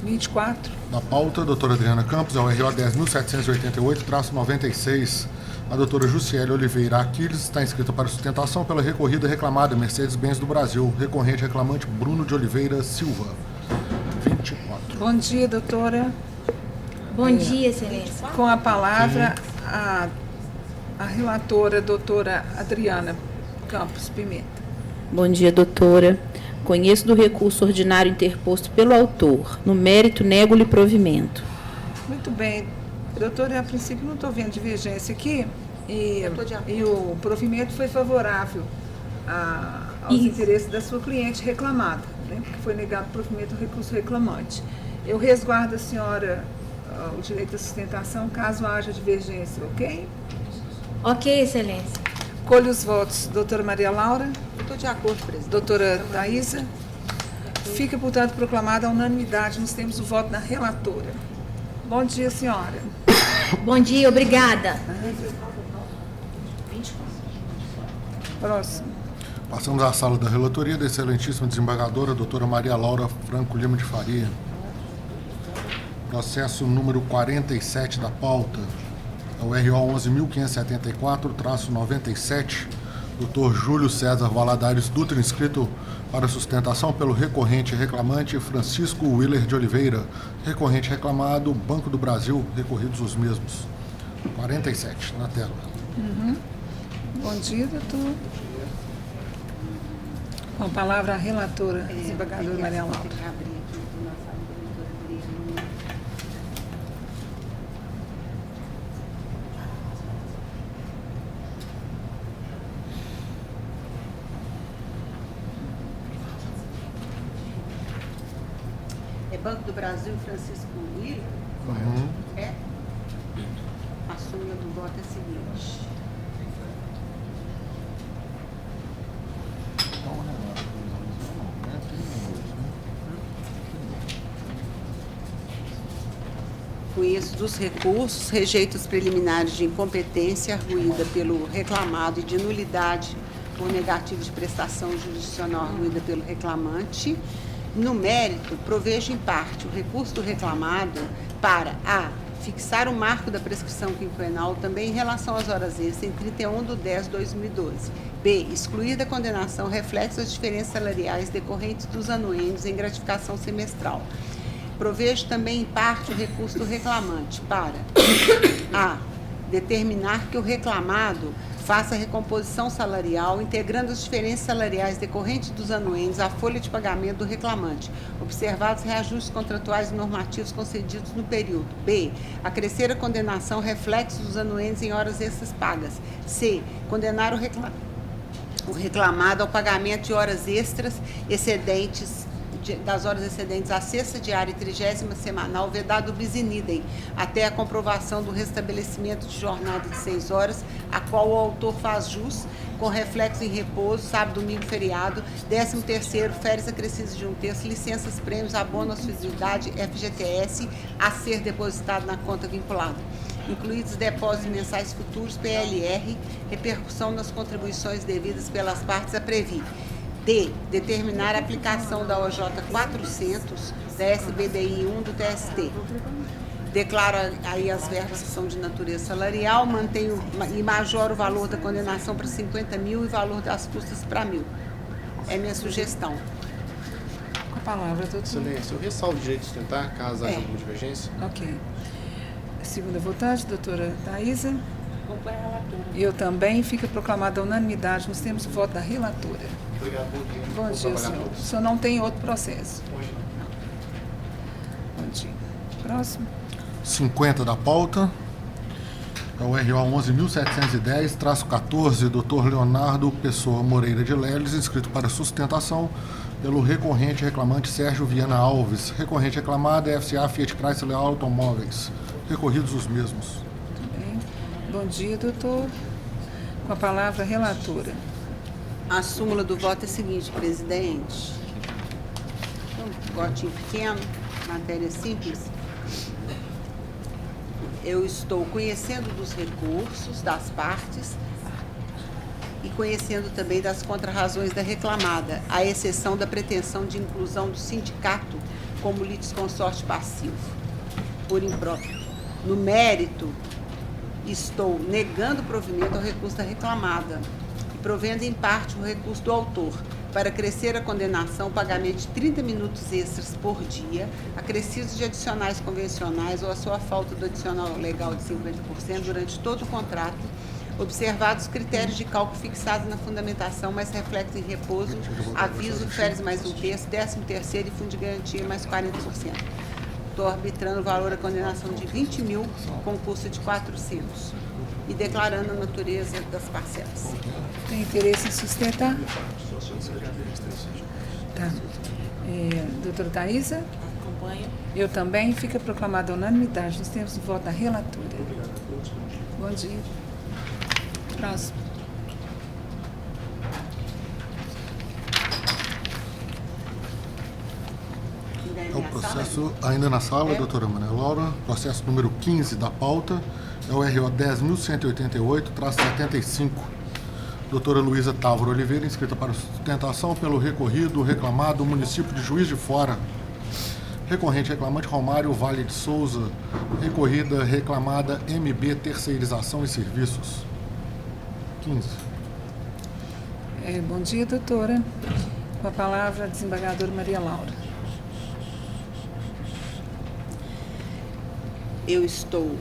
24. Da pauta, doutora Adriana Campos, é o RO 10.788-96. A doutora Jussiele Oliveira Aquiles está inscrita para sustentação pela recorrida reclamada Mercedes-Benz do Brasil. Recorrente reclamante Bruno de Oliveira Silva. 24. Bom dia, doutora. Bom dia, excelência. Com a palavra, a relatora, doutora Adriana Campos Pimenta. Bom dia, doutora. Conheço do recurso ordinário interposto pelo autor. No mérito, nego-lhe provimento. Muito bem. Doutora, a princípio não estou vendo divergência aqui. E o provimento foi favorável aos interesses da sua cliente reclamada, né? Porque foi negado o provimento do recurso reclamante. Eu resguardo a senhora o direito à sustentação caso haja divergência, ok? Ok, Excelência. Colho os votos. Doutora Maria Laura? Estou de acordo, presidente. Doutora Thaisa? Fica, portanto, proclamada a unanimidade. Nós temos o voto da relatora. Bom dia, senhora. Bom dia, obrigada. Próximo. Passamos à sala da relatoria da excelentíssima desembargadora, doutora Maria Laura Franco Lima de Faria. Processo número 47 da pauta, é o RO 11.574-97, doutor Júlio César Valadares Dutra, inscrito para sustentação pelo recorrente reclamante Francisco Willer de Oliveira, recorrente reclamado Banco do Brasil, recorridos os mesmos. 47, na tela. Bom dia, doutor. Com a palavra a relatora, desembargadora Maria Laura. É Banco do Brasil, Francisco Willer? É? A súmula do voto é a seguinte. Conheço dos recursos, rejeito os preliminares de incompetência arguída pelo reclamado e de nulidade ou negativo de prestação jurisdicional arguída pelo reclamante. No mérito, provejo em parte o recurso do reclamado para a. Fixar o marco da prescrição quinquenal também em relação às horas extras em 31/10/2012. B. Excluir da condenação reflexos das diferenças salariais decorrentes dos anuênios em gratificação semestral. Provejo também em parte o recurso do reclamante para a. Determinar que o reclamado faça a recomposição salarial, integrando as diferenças salariais decorrentes dos anuênios à folha de pagamento do reclamante, observados reajustes contratuais e normativos concedidos no período. B. Acrescer a condenação reflexos dos anuênios em horas extras pagas. C. Condenar o reclamado ao pagamento de horas extras excedentes das horas excedentes à sexta diária e 30ª semanal, vedado bis in idem, até a comprovação do restabelecimento de jornada de 6 horas, a qual o autor faz jus, com reflexo em repouso, sábado, domingo, feriado, 13º, férias acrescidas de 1/3, licenças, prêmios, abono, assiduidade, FGTS, a ser depositado na conta vinculada, incluídos depósitos mensais futuros, PLR, repercussão nas contribuições devidas pelas partes a previr. D. Determinar a aplicação da OJ 400, da SBDI 1 do TST. Declaro aí as verbas que são de natureza salarial, mantenho e majoro o valor da condenação para 50 mil e valor das custas para 1.000. É minha sugestão. Com a palavra, doutor. Excelência, eu ressalvo o direito de sustentar, caso haja alguma divergência. Ok. Segunda votante, doutora Thaisa. Eu também. Fica proclamada a unanimidade. Nós temos o voto da relatora. Obrigado, bom dia. Bom dia, senhor. O senhor não tem outro processo? Bom dia. Próximo. 50 da pauta, é o RO 11.710-14, doutor Leonardo Pessoa Moreira de Leles, inscrito para sustentação pelo recorrente reclamante Sérgio Viana Alves. Recorrente reclamado é FCA Fiat Chrysler Automóveis. Recorridos os mesmos. Muito bem. Bom dia, doutor. Com a palavra, a relatora. A súmula do voto é a seguinte, presidente. Um votinho pequeno, matéria simples. Eu estou conhecendo dos recursos das partes e conhecendo também das contrarrazões da reclamada, à exceção da pretensão de inclusão do sindicato como litisconsorte passivo, por impróprio. No mérito, estou negando o provimento ao recurso da reclamada e provendo em parte o recurso do autor para crescer a condenação, pagamento de 30 minutos extras por dia, acrescidos de adicionais convencionais ou a sua falta do adicional legal de 50% durante todo o contrato, observados os critérios de cálculo fixados na fundamentação, mais reflexo em repouso, aviso, férias mais 1/3, 13º e fundo de garantia mais 40%. Estou arbitrando o valor da condenação de 20 mil com custo de 400 e declarando a natureza das parcelas. Tem interesse em sustentar? Tá. Doutora Thaisa? acompanho. Eu também. Fica proclamada a unanimidade nos termos do voto da relatora. Obrigado a todos. Bom dia. Próximo. É o processo, ainda na sala, doutora Maria Laura, processo número 15 da pauta, é o RO 10.188-75. Doutora Luísa Távora Oliveira, inscrita para sustentação pelo recorrido reclamado município de Juiz de Fora. Recorrente reclamante Romário Vale de Souza. Recorrida reclamada MB Terceirização e Serviços. 15. Bom dia, doutora. Com a palavra, a desembargadora Maria Laura. Eu estou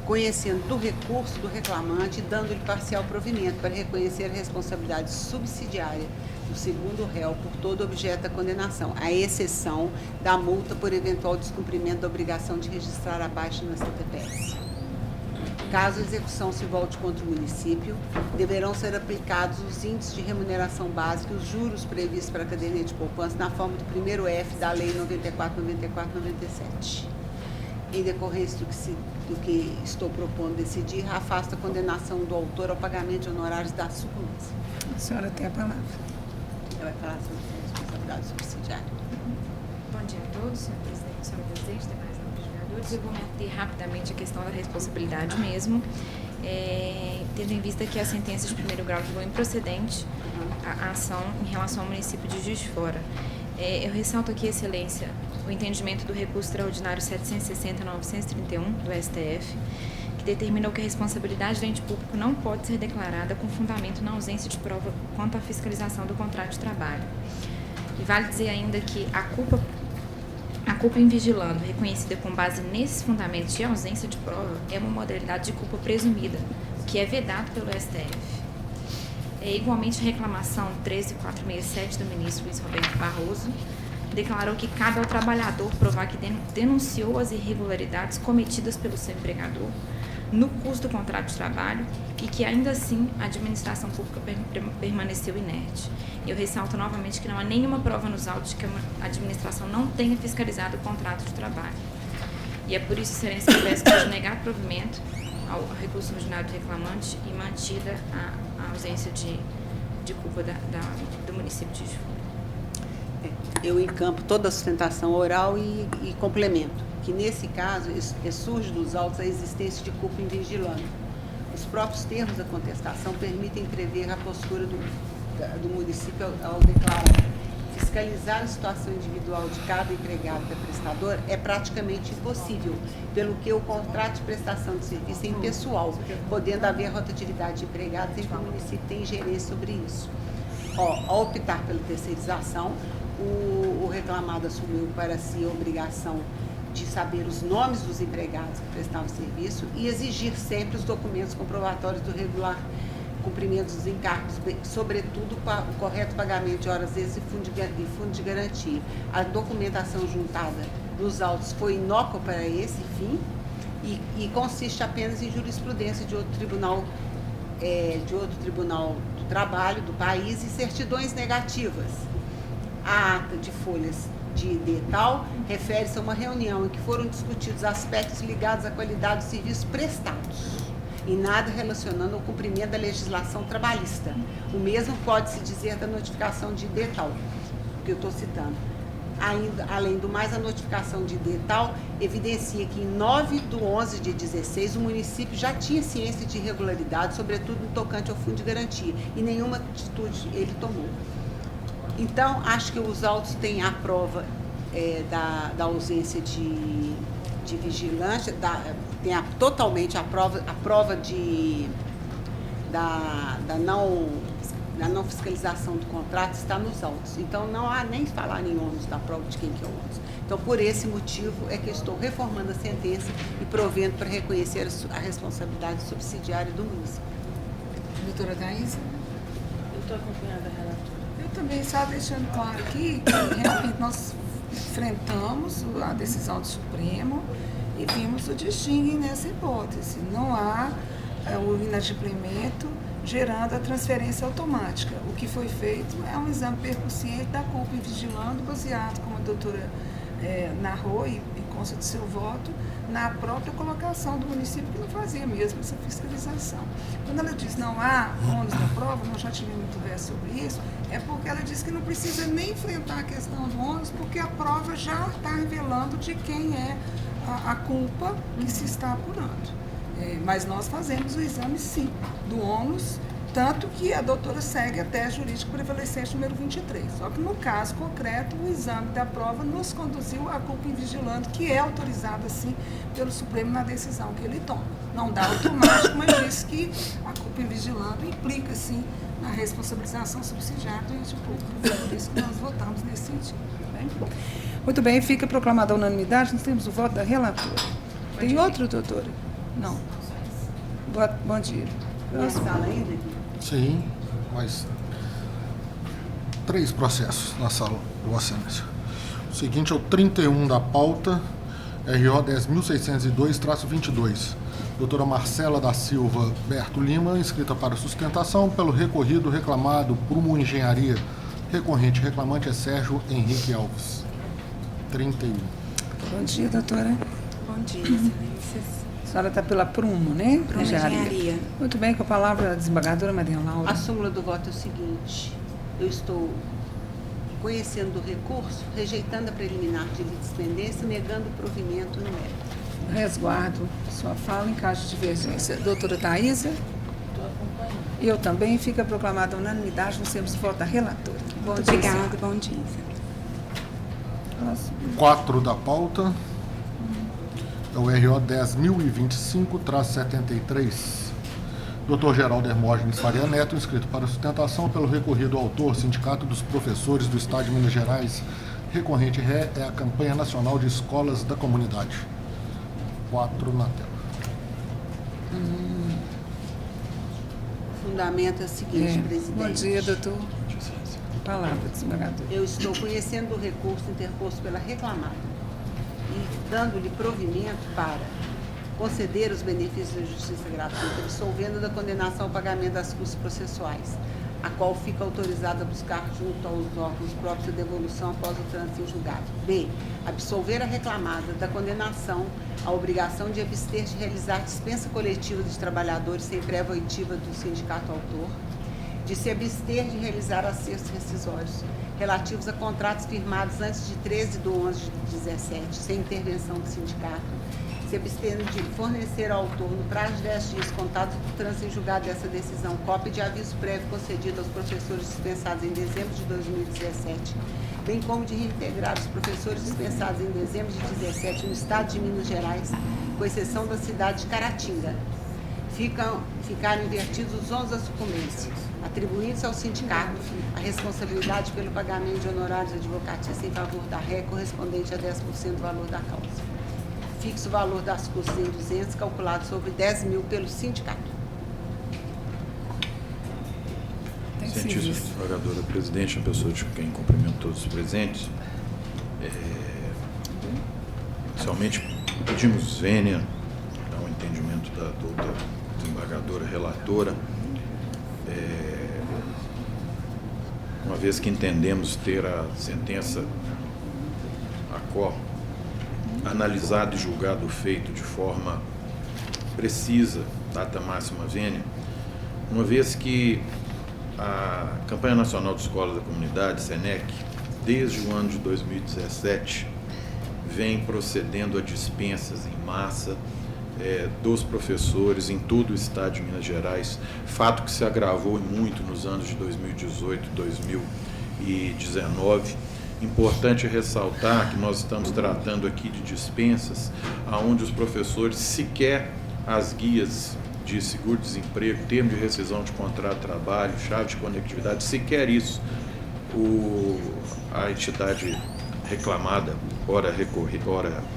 conhecendo do recurso do reclamante e dando-lhe parcial provimento para reconhecer a responsabilidade subsidiária do segundo réu por todo objeto da condenação, à exceção da multa por eventual descumprimento da obrigação de registrar a baixa na CTPS. Caso a execução se volte contra o município, deverão ser aplicados os índices de remuneração básica e os juros previstos para a caderneta de poupança na forma do primeiro F da Lei 94/94/97. Em decorrência do que estou propondo decidir, afasta a condenação do autor ao pagamento de honorários da sucumbência. A senhora tem a palavra. Ela vai falar sobre a responsabilidade subsidiária. Bom dia a todos, senhor presidente, demais vereadores. Eu vou meter rapidamente a questão da responsabilidade mesmo, tendo em vista que a sentença de primeiro grau julgou improcedente a ação em relação ao município de Juiz de Fora. Eu ressalto aqui, excelência, o entendimento do recurso extraordinário 760-931 do STF, que determinou que a responsabilidade do ente público não pode ser declarada com fundamento na ausência de prova quanto à fiscalização do contrato de trabalho. E vale dizer ainda que a culpa em vigilando, reconhecida com base nesses fundamentos de ausência de prova, é uma modalidade de culpa presumida, o que é vedado pelo STF. Igualmente, a reclamação 13467 do ministro Luiz Roberto Barroso declarou que cabe ao trabalhador provar que denunciou as irregularidades cometidas pelo seu empregador no curso do contrato de trabalho e que, ainda assim, a administração pública permaneceu inerte. Eu ressalto novamente que não há nenhuma prova nos autos de que a administração não tenha fiscalizado o contrato de trabalho. E é por isso, excelência, que eu peço que negar provimento ao recurso ordinário do reclamante e mantida a ausência de culpa do município de Juiz de Fora. Eu encampo toda a sustentação oral e complemento, que nesse caso surge dos autos a existência de culpa em vigilando. Os próprios termos da contestação permitem prever a postura do município ao declarar. Fiscalizar a situação individual de cada empregado e prestador é praticamente impossível, pelo que o contrato de prestação de serviço é impessoal, podendo haver rotatividade de empregados sem que o município tenha ingerência sobre isso. Ao optar pela terceirização, o reclamado assumiu para si a obrigação de saber os nomes dos empregados que prestavam serviço e exigir sempre os documentos comprobatórios do regular cumprimento dos encargos, sobretudo o correto pagamento de horas extras e fundo de garantia. A documentação juntada nos autos foi inócua para esse fim e consiste apenas em jurisprudência de outro tribunal do trabalho do país e certidões negativas. A ata de folhas de detal refere-se a uma reunião em que foram discutidos aspectos ligados à qualidade dos serviços prestados e nada relacionando ao cumprimento da legislação trabalhista. O mesmo pode-se dizer da notificação de detal, que eu estou citando. Ainda, além do mais, a notificação de detal evidencia que em 9/11/16 o município já tinha ciência de irregularidade, sobretudo no tocante ao fundo de garantia, e nenhuma atitude ele tomou. Então, acho que os autos têm a prova da ausência de vigilância, tem totalmente a prova da não fiscalização do contrato está nos autos. Então, não há nem falar em ônus da prova de quem que é o ônus. Então, por esse motivo é que eu estou reformando a sentença e provendo para reconhecer a responsabilidade subsidiária do município. Doutora Thaís? Eu estou acompanhando a relatora. Eu também, só deixando claro aqui que realmente nós enfrentamos a decisão do Supremo e vimos o distingue nessa hipótese. Não há o inadimplemento gerando a transferência automática. O que foi feito é um exame percussiente da culpa em vigilando, baseado, como a doutora narrou e consta de seu voto na própria colocação do município, que não fazia mesmo essa fiscalização. Quando ela diz não há ônus da prova, nós já tivemos muito conversa sobre isso, é porque ela diz que não precisa nem enfrentar a questão do ônus, porque a prova já está revelando de quem é a culpa que se está apurando. Mas nós fazemos o exame, sim, do ônus, tanto que a doutora segue a tese jurídica prevalecente número 23. Só que no caso concreto, o exame da prova nos conduziu à culpa invigilante, que é autorizada, sim, pelo Supremo na decisão que ele toma. Não dá automático, mas diz que a culpa invigilante implica, sim, na responsabilização subsidiária do ente público. Por isso que nós votamos nesse sentido. Bem? Muito bem, fica proclamada a unanimidade. Nós temos o voto da relatora. Tem outro, doutora? Não. Bom dia. Sala ainda? Sim, mas 3 processos na sala, Vossa Excelência. O seguinte é o 31 da pauta, RO 10.602-22. Doutora Marcela da Silva Berto Lima, inscrita para sustentação pelo recorrido reclamado Prumo Engenharia. Recorrente reclamante é Sérgio Henrique Alves. 31. Bom dia, doutora. Bom dia, excelências. A senhora está pela Prumo, né? Prumo Engenharia. Muito bem, com a palavra a desembargadora Maria Laura. A súmula do voto é o seguinte: eu estou conhecendo o recurso, rejeitando a preliminar de litispendência e negando o provimento no mérito. Resguardo sua fala em caso de divergência. Doutora Thaisa? Estou acompanhando. Eu também. Fica proclamada a unanimidade. Nós temos o voto da relatora. Bom dia. Obrigada, bom dia. 4 da pauta. É o RO 10.025-73. Dr. Geraldo Hermógenes Faria Neto, inscrito para sustentação pelo recorrido autor, Sindicato dos Professores do Estado de Minas Gerais. Recorrente ré é a Campanha Nacional de Escolas da Comunidade. 4 na tela. O fundamento é o seguinte, presidente. Bom dia, doutor. Palavra, desembargador. Eu estou conhecendo o recurso interposto pela reclamada e dando-lhe provimento para conceder os benefícios da justiça gratuita, absolvendo da condenação ao pagamento das custas processuais, a qual fica autorizada a buscar junto aos órgãos próprios a devolução após o trânsito em julgado. B. Absolver a reclamada da condenação à obrigação de abster de realizar dispensa coletiva dos trabalhadores sem prévia oitiva do sindicato autor, de se abster de realizar acertos rescisórios relativos a contratos firmados antes de 13/11/17, sem intervenção do sindicato, se abstendo de fornecer ao autor, no prazo de 10 dias contados do trânsito em julgado dessa decisão, cópia de aviso prévio concedido aos professores dispensados em dezembro de 2017, bem como de reintegrar os professores dispensados em dezembro de 2017 no estado de Minas Gerais, com exceção da cidade de Caratinga. Ficaram invertidos os ônus da sucumbência, atribuindo-se ao sindicato a responsabilidade pelo pagamento de honorários advocatícios em favor da ré correspondente a 10% do valor da causa. Fixo o valor das custas em 200, calculado sobre 10 mil pelo sindicato. Excelentíssima desembargadora presidente, a pessoa de quem cumprimento todos os presentes, inicialmente pedimos vênia ao entendimento da doutora desembargadora relatora, uma vez que entendemos ter a sentença ACO analisado e julgado o feito de forma precisa, data máxima vênia, uma vez que a Campanha Nacional de Escolas da Comunidade, SENEC, desde o ano de 2017, vem procedendo a dispensas em massa dos professores em todo o estado de Minas Gerais, fato que se agravou muito nos anos de 2018 e 2019. Importante ressaltar que nós estamos tratando aqui de dispensas onde os professores sequer as guias de seguro-desemprego, termo de rescisão de contrato de trabalho, chave de conectividade, sequer isso a entidade reclamada, ora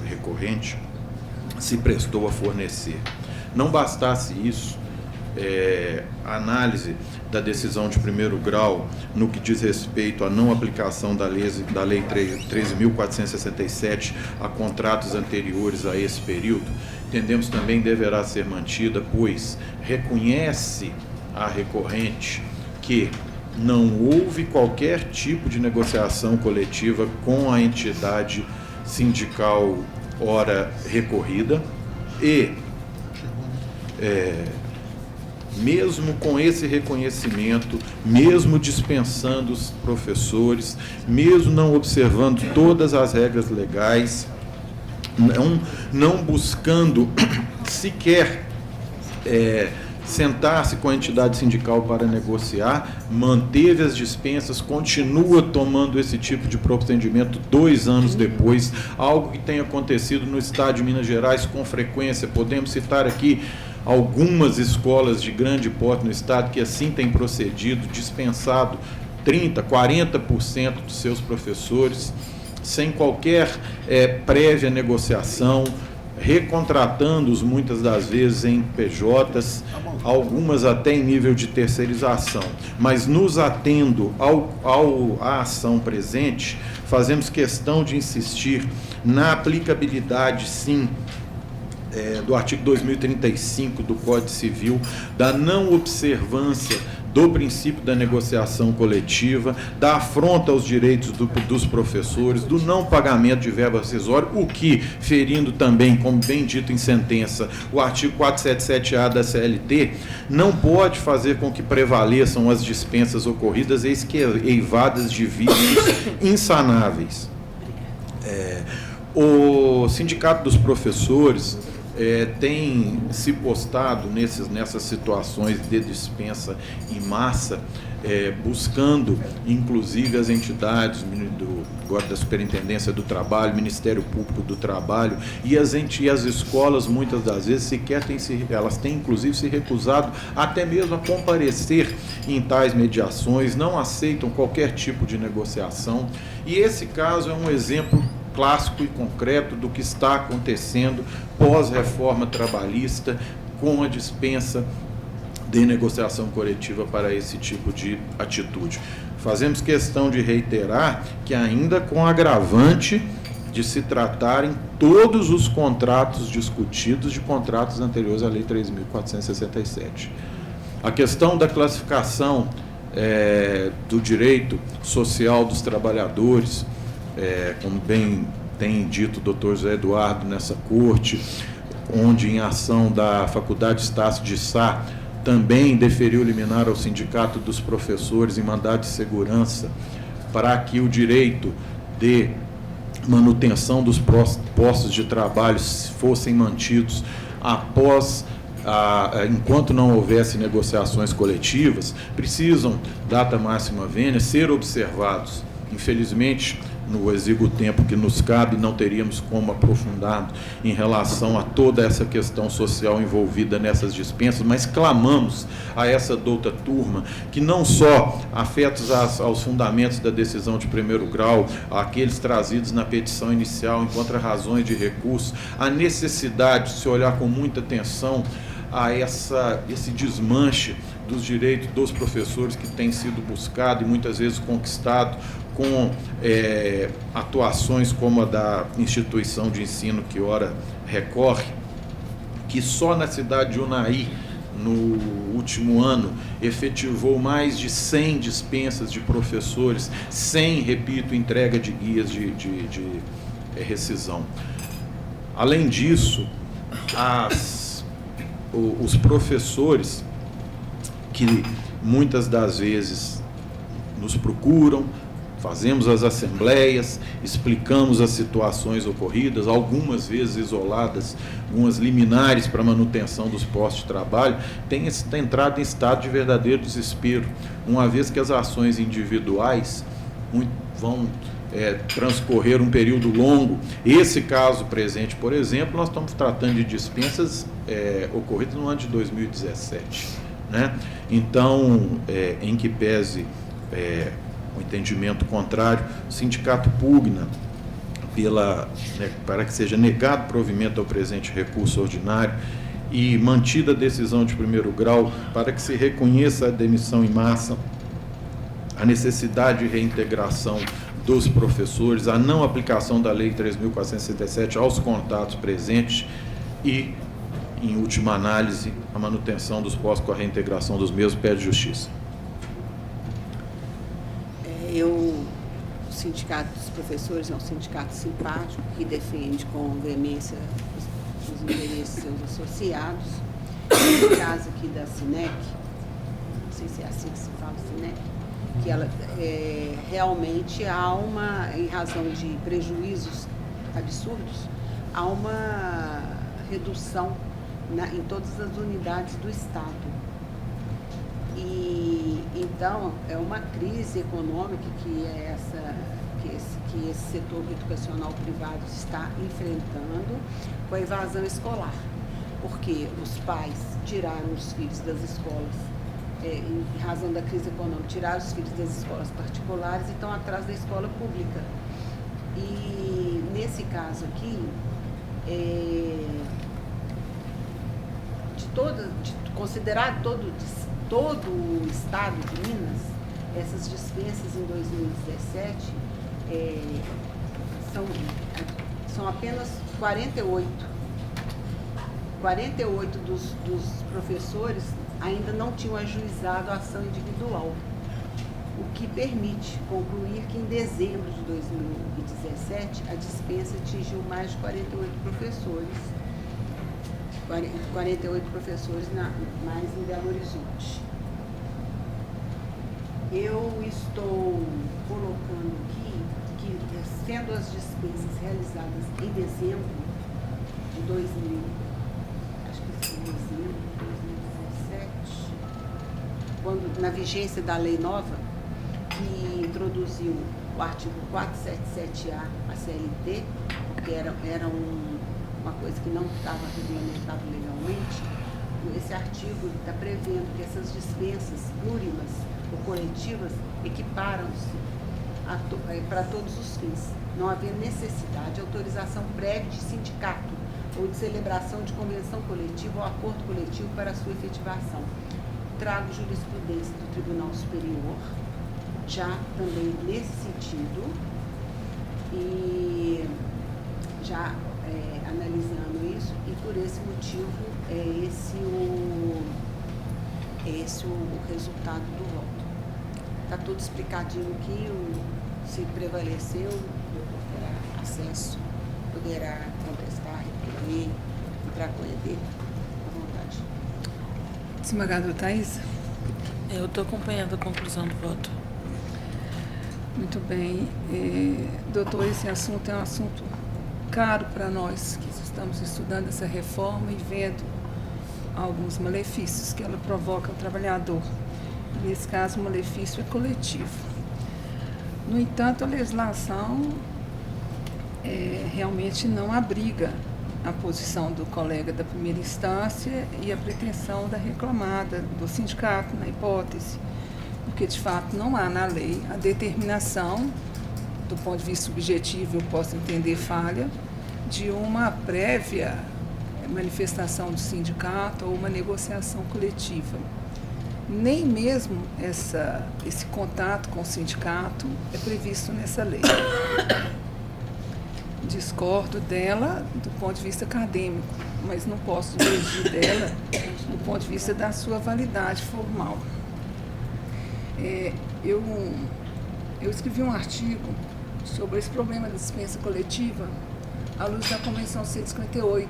recorrente, se prestou a fornecer. Não bastasse isso, a análise da decisão de primeiro grau no que diz respeito à não aplicação da lei 13.467 a contratos anteriores a esse período, entendemos também deverá ser mantida, pois reconhece a recorrente que não houve qualquer tipo de negociação coletiva com a entidade sindical hora recorrida e, mesmo com esse reconhecimento, mesmo dispensando os professores, mesmo não observando todas as regras legais, não buscando sequer sentar-se com a entidade sindical para negociar, manteve as dispensas, continua tomando esse tipo de procedimento 2 anos depois, algo que tem acontecido no estado de Minas Gerais com frequência. Podemos citar aqui algumas escolas de grande porte no estado que assim têm procedido, dispensado 30%, 40% dos seus professores, sem qualquer prévia negociação, recontratando-os muitas das vezes em PJs, algumas até em nível de terceirização. Mas nos atendo à ação presente, fazemos questão de insistir na aplicabilidade, sim, do artigo 2035 do Código Civil, da não observância do princípio da negociação coletiva, da afronta aos direitos dos professores, do não pagamento de verba acessória, o que, ferindo também, como bem dito em sentença, o artigo 477-A da CLT, não pode fazer com que prevaleçam as dispensas ocorridas eivadas de vícios insanáveis. O Sindicato dos Professores tem se postado nessas situações de dispensa em massa, buscando, inclusive, as entidades da Superintendência do Trabalho, Ministério Público do Trabalho e as escolas, muitas das vezes, elas têm, inclusive, se recusado até mesmo a comparecer em tais mediações, não aceitam qualquer tipo de negociação. E esse caso é um exemplo clássico e concreto do que está acontecendo pós-reforma trabalhista, com a dispensa de negociação coletiva para esse tipo de atitude. Fazemos questão de reiterar que, ainda com agravante de se tratarem todos os contratos discutidos de contratos anteriores à Lei 3.467. A questão da classificação do direito social dos trabalhadores, como bem tem dito o doutor José Eduardo nessa corte, onde, em ação da Faculdade Estácio de Sá, também deferiu liminar ao Sindicato dos Professores em mandado de segurança para que o direito de manutenção dos postos de trabalho fossem mantidos enquanto não houvesse negociações coletivas, precisam, data máxima vênia, ser observados. Infelizmente, no exíguo tempo que nos cabe, não teríamos como aprofundar em relação a toda essa questão social envolvida nessas dispensas, mas clamamos a essa douta turma que não só afetos aos fundamentos da decisão de primeiro grau, aqueles trazidos na petição inicial em contra-razões de recurso, a necessidade de se olhar com muita atenção a esse desmanche dos direitos dos professores que tem sido buscado e muitas vezes conquistado com atuações como a da instituição de ensino que ora recorre, que só na cidade de Unai, no último ano, efetivou mais de 100 dispensas de professores, sem, repito, entrega de guias de rescisão. Além disso, os professores que muitas das vezes nos procuram, fazemos as assembleias, explicamos as situações ocorridas, algumas vezes isoladas, algumas liminares para manutenção dos postos de trabalho, têm entrado em estado de verdadeiro desespero, uma vez que as ações individuais vão transcorrer um período longo. Esse caso presente, por exemplo, nós estamos tratando de dispensas ocorridas no ano de 2017. Né? Então, em que pese o entendimento contrário, o sindicato pugna para que seja negado provimento ao presente recurso ordinário e mantida a decisão de primeiro grau para que se reconheça a demissão em massa, a necessidade de reintegração dos professores, a não aplicação da Lei 3.467 aos contratos presentes e, em última análise, a manutenção dos postos com a reintegração dos mesmos, pede justiça. Eu Sindicato dos Professores é um sindicato simpático que defende com veemência os interesses dos seus associados. No caso aqui da SINEC, não sei se é assim que se fala, SINEC, que ela realmente há uma, em razão de prejuízos absurdos, há uma redução em todas as unidades do Estado. E então é uma crise econômica que esse setor educacional privado está enfrentando com a evasão escolar, porque os pais tiraram os filhos das escolas, em razão da crise econômica, tiraram os filhos das escolas particulares e estão atrás da escola pública. E nesse caso aqui, considerado todo o estado de Minas, essas dispensas em 2017 são apenas 48. 48 dos professores ainda não tinham ajuizado a ação individual, o que permite concluir que em dezembro de 2017 a dispensa atingiu mais de 48 professores. 48 professores mais em Belo Horizonte. Eu estou colocando aqui que, sendo as dispensas realizadas em dezembro de 2017, quando, na vigência da lei nova, que introduziu o artigo 477A, a CLT, porque era uma coisa que não estava regulamentado legalmente, esse artigo está prevendo que essas dispensas plurimas ou coletivas equiparam-se para todos os fins, não havendo necessidade de autorização prévia de sindicato ou de celebração de convenção coletiva ou acordo coletivo para a sua efetivação. Trago jurisprudência do Tribunal Superior, já também nesse sentido, e já analisando isso, e por esse motivo é esse o resultado do voto. Está tudo explicadinho aqui, se prevalecer, o doutor terá acesso, poderá contestar, requerer, entrar com ele à vontade. Desembargadora Thaís? Eu estou acompanhando a conclusão do voto. Muito bem. Doutor, esse assunto é um assunto caro para nós que estamos estudando essa reforma e vendo alguns malefícios que ela provoca ao trabalhador. Nesse caso, o malefício é coletivo. No entanto, a legislação realmente não abriga a posição do colega da primeira instância e a pretensão da reclamada, do sindicato, na hipótese, porque, de fato, não há na lei a determinação, do ponto de vista subjetivo, eu posso entender falha, de uma prévia manifestação do sindicato ou uma negociação coletiva. Nem mesmo esse contato com o sindicato é previsto nessa lei. Discordo dela do ponto de vista acadêmico, mas não posso divergir dela do ponto de vista da sua validade formal. Eu escrevi um artigo sobre esse problema da dispensa coletiva à luz da Convenção 158,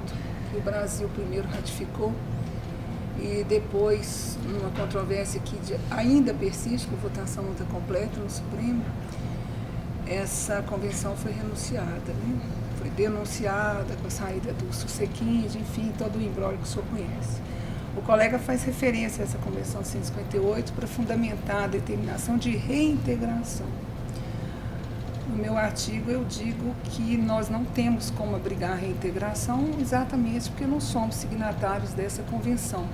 que o Brasil primeiro ratificou, e depois, numa controvérsia que ainda persiste, com votação não está completa no Supremo, essa convenção foi renunciada, né? Foi denunciada com a saída do Susequinde, enfim, todo o imbróglio que o senhor conhece. O colega faz referência a essa Convenção 158 para fundamentar a determinação de reintegração. No meu artigo eu digo que nós não temos como abrigar a reintegração exatamente porque não somos signatários dessa convenção,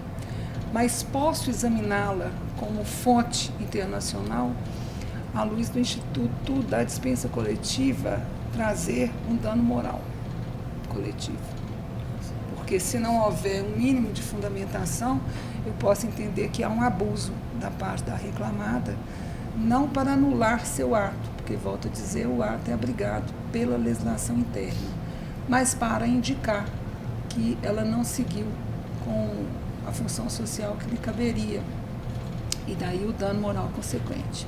mas posso examiná-la como fonte internacional à luz do Instituto da Dispensa Coletiva trazer um dano moral coletivo. Porque se não houver um mínimo de fundamentação, eu posso entender que há um abuso da parte da reclamada, não para anular seu ato, porque, volto a dizer, o ato é abrigado pela legislação interna, mas para indicar que ela não seguiu com a função social que lhe caberia, e daí o dano moral consequente.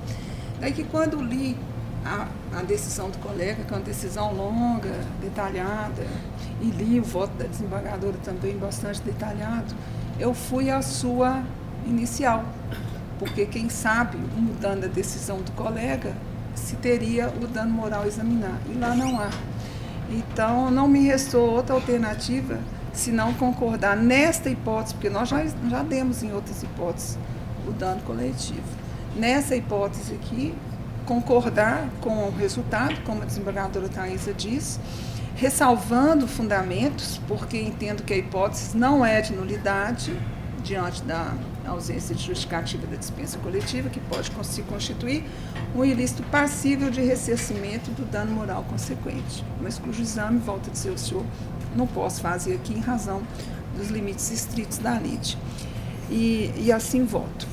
Daí que quando li a decisão do colega, que é uma decisão longa, detalhada, e li o voto da desembargadora também bastante detalhado, eu fui à sua inicial, porque quem sabe, mudando a decisão do colega, se teria o dano moral a examinar, e lá não há. Então, não me restou outra alternativa senão concordar nesta hipótese, porque nós já demos em outras hipóteses o dano coletivo. Nessa hipótese aqui, concordar com o resultado, como a desembargadora Thaisa diz, ressalvando fundamentos, porque entendo que a hipótese não é de nulidade, diante da ausência de justificativa da dispensa coletiva, que pode se constituir um ilícito passível de ressarcimento do dano moral consequente, mas cujo exame, volto a dizer ao senhor, não posso fazer aqui em razão dos limites estritos da lide. E assim voto.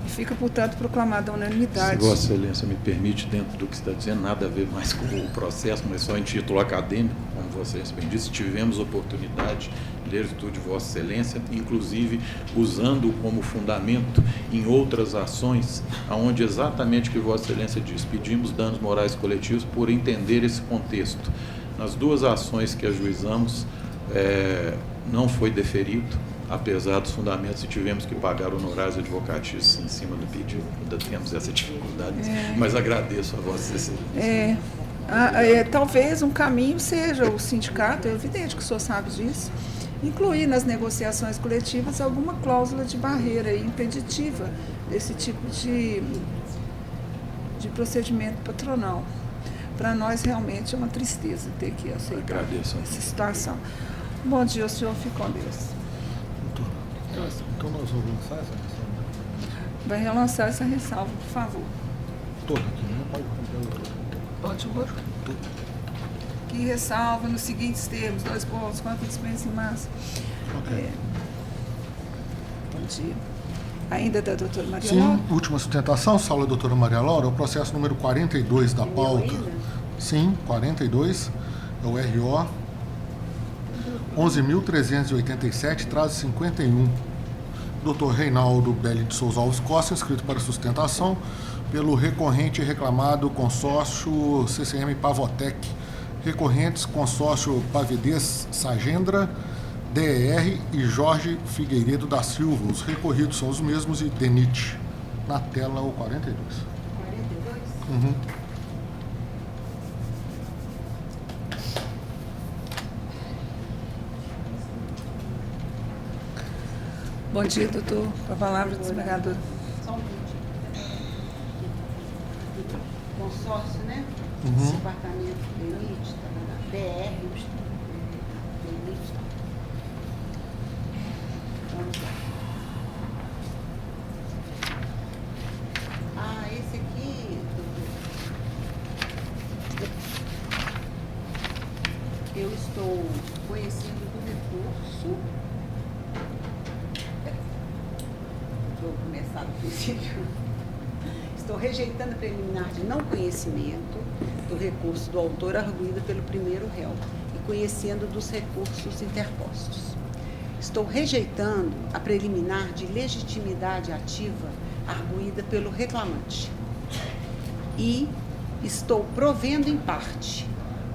E fica, portanto, proclamada a unanimidade. Se Vossa Excelência me permite, dentro do que você está dizendo, nada a ver mais com o processo, mas só em título acadêmico, como Vossa Excelência bem disse, tivemos oportunidade, em virtude de Vossa Excelência, inclusive usando como fundamento em outras ações, onde exatamente o que Vossa Excelência diz, pedimos danos morais coletivos por entender esse contexto. Nas duas ações que ajuizamos, não foi deferido, apesar dos fundamentos, e tivemos que pagar honorários advocatícios em cima do pedido. Ainda temos essa dificuldade, mas agradeço a Vossa Excelência. Talvez um caminho seja o sindicato, é evidente que o senhor sabe disso, incluir nas negociações coletivas alguma cláusula de barreira impeditiva desse tipo de procedimento patronal. Para nós, realmente, é uma tristeza ter que aceitar essa situação. Bom dia, o senhor. Fique com Deus. Então nós vamos lançar essa ressalva? Vai relançar essa ressalva, por favor. Toda aqui, né? Pode pôr. Que ressalva nos seguintes termos, 2 pontos, quanto dispensa em massa. Bom dia. Ainda da doutora Maria Laura? Sim, última sustentação, sala da doutora Maria Laura, o processo número 42 da pauta. Sim, 42, é o RO 11.387, traço 51. Dr. Reinaldo Belli de Souza Alves Costa, inscrito para sustentação pelo recorrente reclamado consórcio CCM Pavotec, recorrentes consórcio Pavidez Sagendra, DR e Jorge Figueiredo da Silva. Os recorridos são os mesmos e DENIT. Na tela, o 42. 42? Uhum. Bom dia, doutor. Com a palavra do desembargador. Só um minutinho. Consórcio, né? Uhum. Departamento de elite, BR, elite. Vamos lá. Esse aqui, eu estou conhecendo do recurso. Vou começar do princípio. Estou rejeitando a preliminar de não conhecimento do recurso do autor arguído pelo primeiro réu e conhecendo dos recursos interpostos. Estou rejeitando a preliminar de legitimidade ativa arguída pelo reclamante. E estou provendo em parte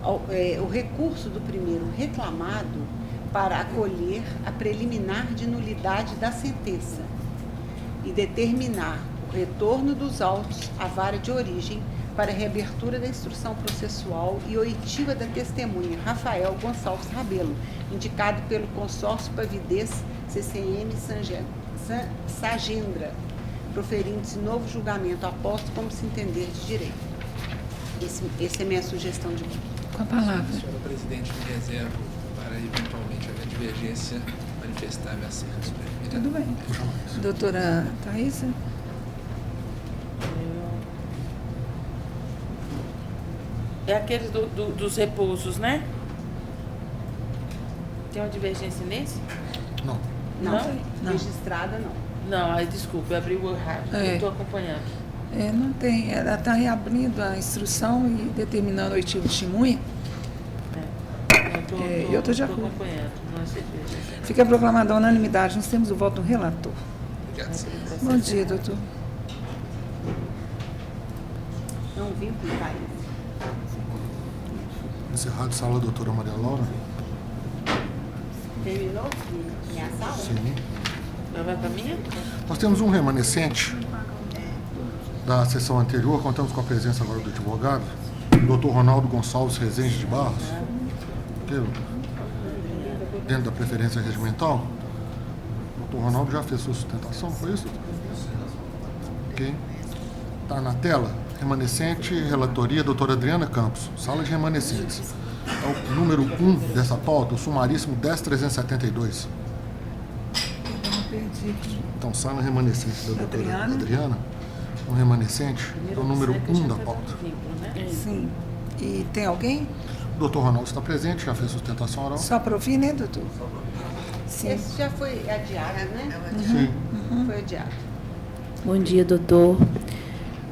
o recurso do primeiro reclamado para acolher a preliminar de nulidade da sentença e determinar o retorno dos autos à vara de origem para reabertura da instrução processual e oitiva da testemunha Rafael Gonçalves Rabelo, indicado pelo consórcio Pavidez CCM Sagendra, proferindo-se novo julgamento aposto como se entender de direito. Essa é a minha sugestão de voto. Com a palavra. Senhora Presidente, me reservo para, eventualmente, haver divergência, manifestar minha assentos. Tudo bem. Doutora Thaisa? É aquele dos repousos, né? Tem uma divergência nesse? Não. Não. Registrada, não. Não, aí desculpa, eu abri o errado. Eu estou acompanhando. Não tem. Ela está reabrindo a instrução e determinando o oitivo de testemunha. Eu estou de acordo. Acompanhando. Fica proclamada a unanimidade. Nós temos o voto do relator. Obrigado, senhor. Bom dia, doutor. Não vínculo, Thaís. Encerrado, sala, doutora Maria Laura. Terminou minha sala? Sim. Já vai para minha? Nós temos um remanescente da sessão anterior, contamos com a presença agora do advogado, o Dr. Ronaldo Gonçalves Rezende de Barros, dentro da preferência regimental. O Dr. Ronaldo já fez sua sustentação, foi isso? Ok. Está na tela. Remanescente, relatoria, doutora Adriana Campos, sala de remanescentes. É o número 1 dessa pauta, o sumaríssimo 10.372. Então, sala remanescente da doutora Adriana, um remanescente, é o número 1 da pauta. Sim. E tem alguém? O doutor Ronaldo está presente, já fez sustentação oral. Só para ouvir, né, doutor? Sim. Esse já foi adiado, né? Sim. Foi adiado. Bom dia, doutor.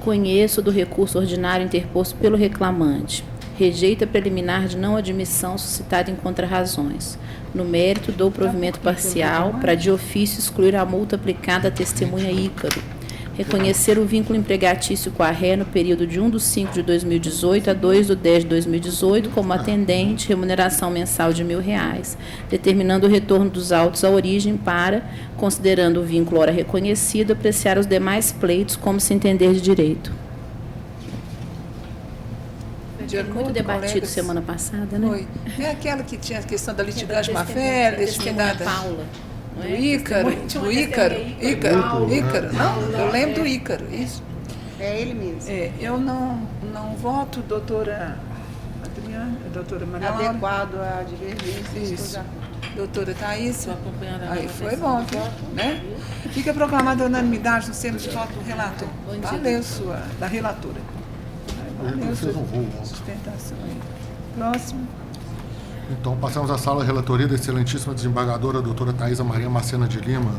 Conheço do recurso ordinário interposto pelo reclamante. Rejeita preliminar de não admissão suscitada em contrarrazões. No mérito, dou provimento parcial para de ofício excluir a multa aplicada à testemunha Ícaro. Reconhecer o vínculo empregatício com a ré no período de 1/5/2018 a 2/10/2018 como atendente, remuneração mensal de R$1.000, determinando o retorno dos autos à origem para, considerando o vínculo ora reconhecido, apreciar os demais pleitos como se entender de direito. Muito debatido semana passada, né? Foi. É aquela que tinha a questão da litigante má-fé, testemunha Paula. Do Ícaro, Ícaro, não? Eu lembro do Ícaro, isso. É ele mesmo. É, eu não voto, doutora Adriana, doutora Maria Laura. Adequado à divergência. Isso. Doutora Thaís. Estou acompanhando a Aí foi bom, né? Fica proclamada a unanimidade nos termos de voto do relator. Valeu, da relatora. Valeu, sua sustentação aí. Próximo. Então, passamos à sala relatoria da excelentíssima desembargadora doutora Thaisa Maria Macena de Lima,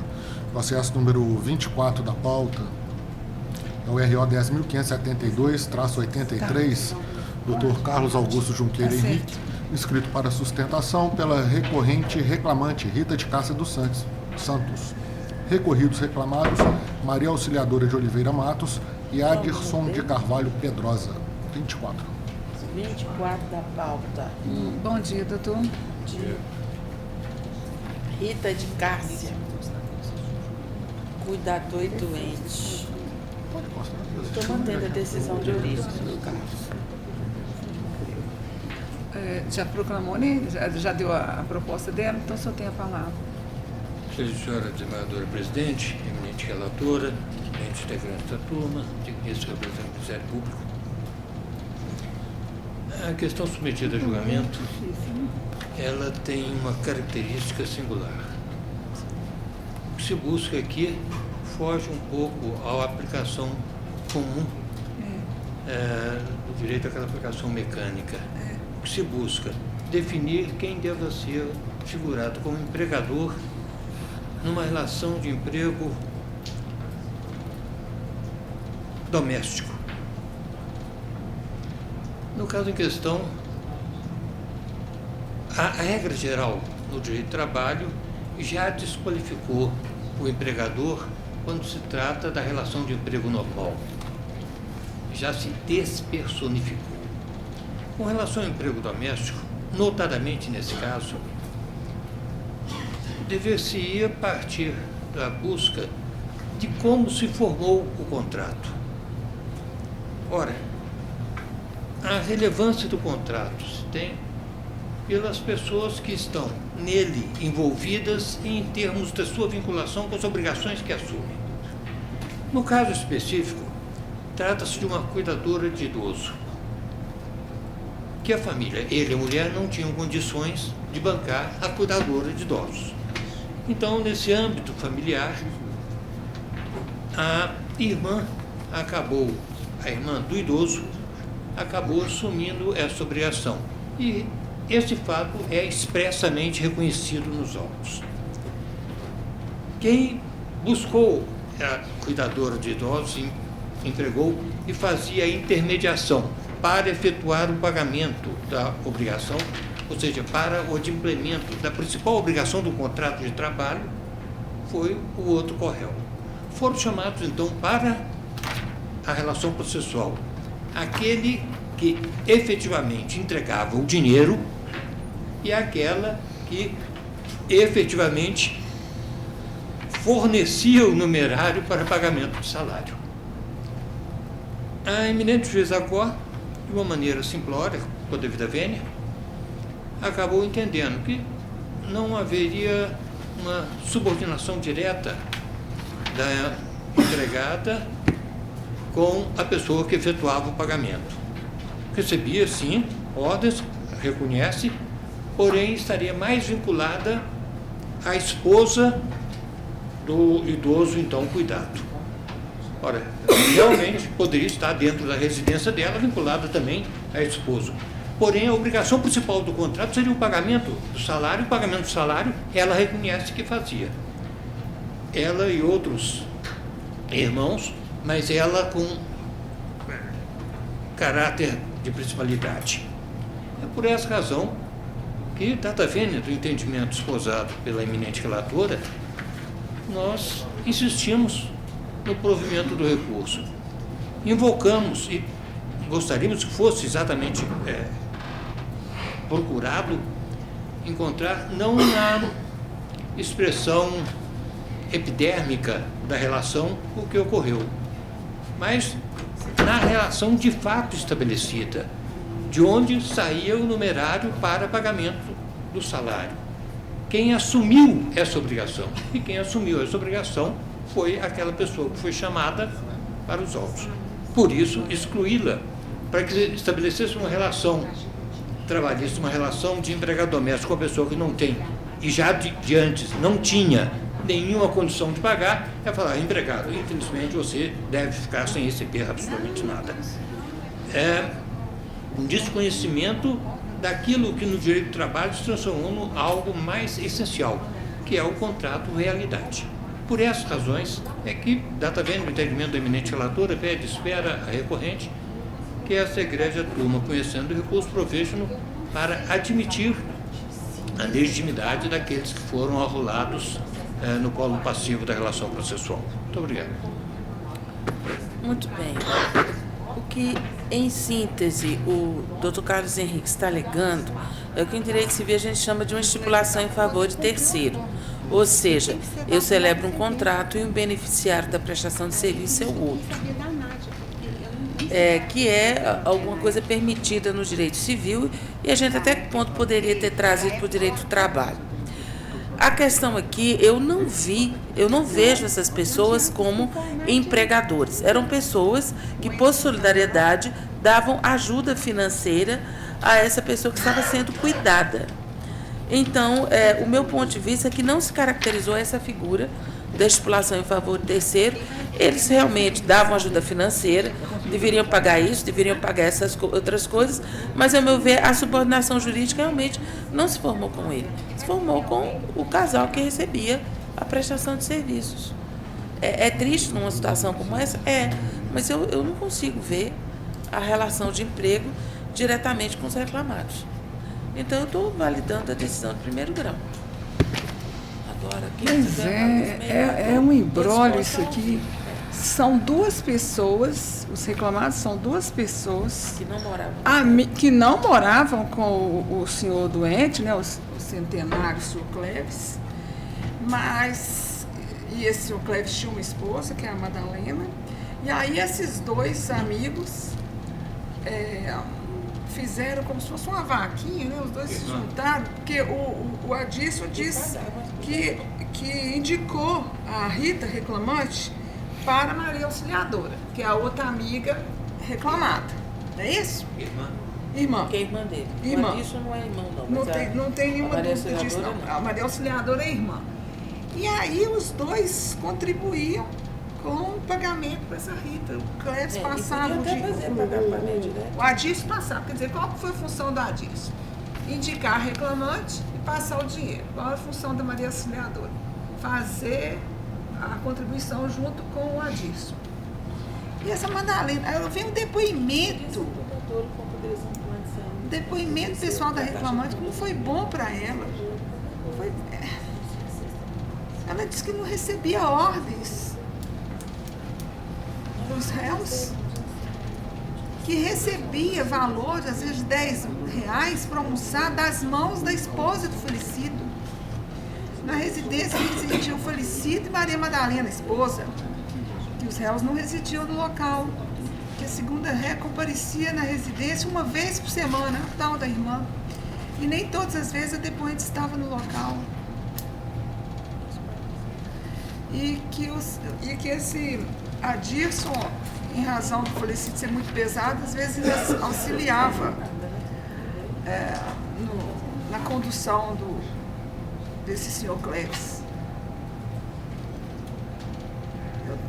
processo número 24 da pauta, é o RO 10.572-83, doutor Carlos Augusto Junqueira Henrique, inscrito para sustentação pela recorrente reclamante Rita de Cássia dos Santos. Recorridos reclamados, Maria Auxiliadora de Oliveira Matos e Adirson de Carvalho Pedrosa. 24. 24 da pauta. Bom dia, doutor. Bom dia. Rita de Cássia, cuidador e doente. Estou mantendo a decisão de origem do caso. Já proclamou, né? Já deu a proposta dela, então só tem a palavra. Senhora desembargadora presidente, eminente relatora, eminente integrantes da turma, digníssimo representante do Ministério Público. A questão submetida a julgamento, ela tem uma característica singular. O que se busca aqui foge um pouco à aplicação comum do direito àquela aplicação mecânica. O que se busca? Definir quem deva ser figurado como empregador numa relação de emprego doméstico. No caso em questão, a regra geral no direito do trabalho já desqualificou o empregador quando se trata da relação de emprego normal. Já se despersonificou. Com relação ao emprego doméstico, notadamente nesse caso, dever-se-ia partir da busca de como se formou o contrato. Ora, a relevância do contrato se tem pelas pessoas que estão nele envolvidas em termos da sua vinculação com as obrigações que assumem. No caso específico, trata-se de uma cuidadora de idoso, que a família, ele e a mulher, não tinham condições de bancar a cuidadora de idosos. Então, nesse âmbito familiar, a irmã do idoso, acabou assumindo essa obrigação. E esse fato é expressamente reconhecido nos autos. Quem buscou a cuidadora de idosos, empregou e fazia a intermediação para efetuar o pagamento da obrigação, ou seja, para o adimplemento da principal obrigação do contrato de trabalho, foi o outro corréu. Foram chamados, então, para a relação processual aquele que efetivamente entregava o dinheiro e aquela que efetivamente fornecia o numerário para pagamento do salário. A eminente juíza Acor, de uma maneira simplória, com a devida vênia, acabou entendendo que não haveria uma subordinação direta da empregada com a pessoa que efetuava o pagamento. Recebia, sim, ordens, reconhece, porém estaria mais vinculada à esposa do idoso, então, cuidado. Ora, realmente poderia estar dentro da residência dela, vinculada também à esposa. Porém, a obrigação principal do contrato seria o pagamento do salário. O pagamento do salário, ela reconhece que fazia. Ela e outros irmãos, mas ela com caráter de principalidade. É por essa razão que, dada vênia do entendimento esposado pela eminente relatora, nós insistimos no provimento do recurso. Invocamos e gostaríamos que fosse exatamente procurado encontrar, não na expressão epidérmica da relação, o que ocorreu, mas na relação de fato estabelecida, de onde saía o numerário para pagamento do salário. Quem assumiu essa obrigação? E quem assumiu essa obrigação foi aquela pessoa que foi chamada para os autos. Por isso, excluí-la, para que estabelecesse uma relação trabalhista, uma relação de empregado doméstico com a pessoa que não tem, e já de antes não tinha nenhuma condição de pagar, é falar, empregado, infelizmente você deve ficar sem receber absolutamente nada. É um desconhecimento daquilo que no direito do trabalho se transformou em algo mais essencial, que é o contrato realidade. Por essas razões é que, data vendo o entendimento da eminente relatora, pede espera a recorrente que essa egrégia turma, conhecendo o recurso, proveja-no para admitir a legitimidade daqueles que foram arrolados no polo passivo da relação processual. Muito obrigado. Muito bem. O que, em síntese, o Dr. Carlos Henrique está alegando é o que em direito civil a gente chama de uma estipulação em favor de terceiro. Ou seja, eu celebro um contrato e um beneficiário da prestação de serviço é o outro. Que é alguma coisa permitida no direito civil e a gente até que ponto poderia ter trazido para o direito do trabalho. A questão aqui, eu não vejo essas pessoas como empregadores. Eram pessoas que, por solidariedade, davam ajuda financeira a essa pessoa que estava sendo cuidada. Então, o meu ponto de vista é que não se caracterizou essa figura da estipulação em favor do terceiro. Eles realmente davam ajuda financeira, deveriam pagar isso, deveriam pagar essas outras coisas, mas, ao meu ver, a subordinação jurídica realmente não se formou com ele. Se formou com o casal que recebia a prestação de serviços. É triste numa situação como essa? Mas eu não consigo ver a relação de emprego diretamente com os reclamados. Então, eu estou validando a decisão de primeiro grau. Agora, pois é um imbróglio isso aqui. São duas pessoas, os reclamados são duas pessoas que não moravam com o senhor doente, né, o centenário senhor Cleves, mas esse senhor Cleves tinha uma esposa, que é a Madalena, e aí esses dois amigos fizeram como se fosse uma vaquinha, né, os dois se juntaram, porque o Adilson disse que indicou a Rita reclamante para a Maria Auxiliadora, que é a outra amiga reclamada. Não é isso? Irmã. Que é irmã dele. Irmã. Isso não é irmão, não. Não tem nenhuma dúvida disso, não. A Maria Auxiliadora é irmã. E aí os dois contribuíam com o pagamento para essa Rita. O Cleves passava o Adilson passava. Quer dizer, qual foi a função do Adilson? Indicar reclamante e passar o dinheiro. Qual é a função da Maria Auxiliadora? Fazer a contribuição junto com o Adilson. E essa Madalena, eu vi um depoimento pessoal da reclamante, como foi bom para ela. Ela disse que não recebia ordens dos réus. que recebia valor, às vezes, de R$10 para almoçar das mãos da esposa do falecido. Na residência residiam o falecido e Maria Madalena, esposa, que os réus não residiam no local, que a segunda ré comparecia na residência uma vez por semana, a tal da irmã, e nem todas as vezes a depoente estava no local. E que esse Adirson, em razão do falecido ser muito pesado, às vezes auxiliava na condução desse senhor Cleves.